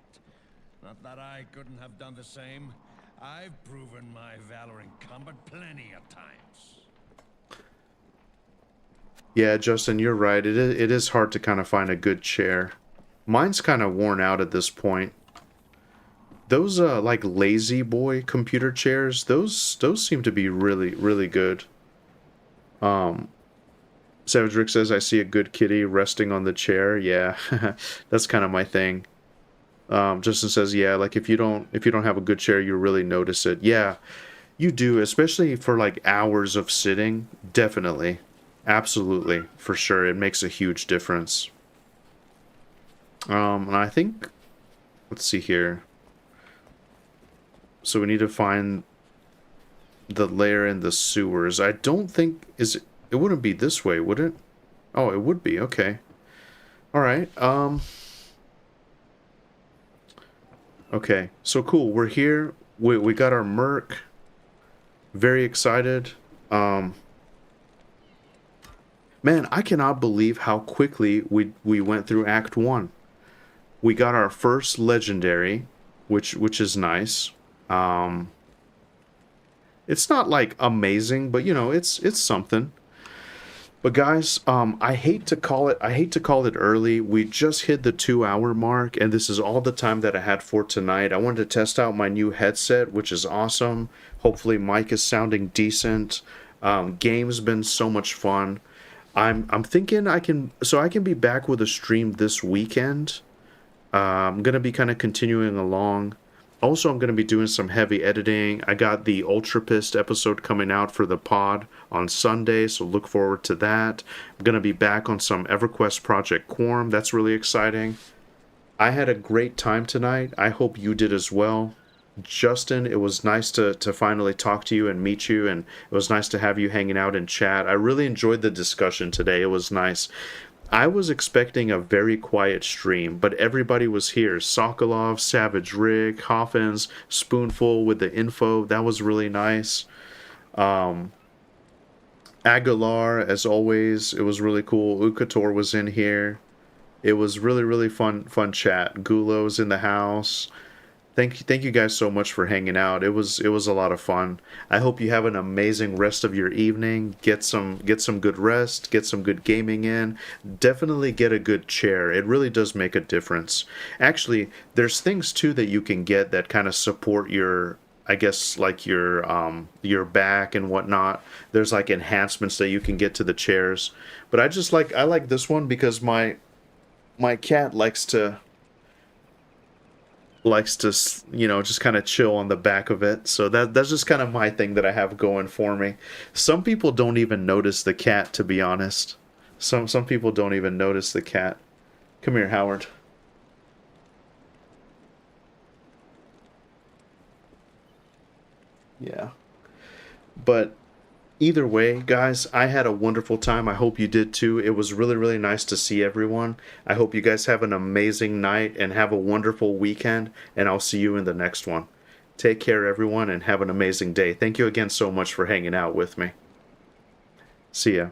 Not that I couldn't have done the same. I've proven my valor incumbent plenty of times. Yeah, Justin, you're right. It is hard to kind of find a good chair. Mine's kind of worn out at this point. Those like lazy boy computer chairs, those seem to be really good. Savage Rick says, I see a good kitty resting on the chair. Yeah, that's kind of my thing. Justin says, yeah, like if you don't have a good chair, you really notice it. Yeah, you do, especially for like hours of sitting. Definitely. Absolutely, for sure. It makes a huge difference. And I think, let's see here. So we need to find the lair in the sewers. I don't think, it wouldn't be this way, would it? Oh, it would be, okay. Alright, okay, so cool, we're here. We got our merc. Very excited. Man, I cannot believe how quickly we went through Act 1. We got our first legendary, which is nice. It's not like amazing, but you know, it's something. But guys, I hate to call it early. We just hit the 2-hour mark, and this is all the time that I had for tonight. I wanted to test out my new headset, which is awesome. Hopefully mic is sounding decent. Game's been so much fun. I'm thinking I can be back with a stream this weekend. I'm gonna be kind of continuing along. Also, I'm gonna be doing some heavy editing. I got the Ultra Pissed episode coming out for the pod on Sunday, so look forward to that. I'm gonna be back on some EverQuest Project Quorum. That's really exciting. I had a great time tonight. I hope you did as well. Justin, it was nice to finally talk to you and meet you, and it was nice to have you hanging out in chat. I really enjoyed the discussion today. It was nice. I was expecting a very quiet stream, but everybody was here. Sokolov, Savage Rick, Hoffins, Spoonful with the info. That was really nice. Aguilar, as always, it was really cool. Ukator was in here. It was really fun chat. Gulo's in the house. Thank you guys so much for hanging out. It was a lot of fun. I hope you have an amazing rest of your evening. Get some good rest, get some good gaming in. Definitely get a good chair. It really does make a difference. Actually, there's things too that you can get that kind of support your, I guess, like your back and whatnot. There's like enhancements that you can get to the chairs. But I like this one because my cat likes to, you know, just kind of chill on the back of it. So that's just kind of my thing that I have going for me. Some people don't even notice the cat, to be honest. Some people don't even notice the cat. Come here, Howard. Yeah. But either way, guys, I had a wonderful time. I hope you did too. It was really nice to see everyone. I hope you guys have an amazing night and have a wonderful weekend, and I'll see you in the next one. Take care, everyone, and have an amazing day. Thank you again so much for hanging out with me. See ya.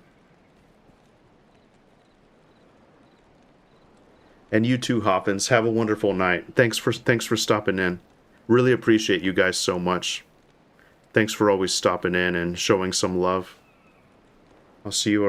And you too, Hoppins. Have a wonderful night. Thanks for stopping in. Really appreciate you guys so much. Thanks for always stopping in and showing some love. I'll see you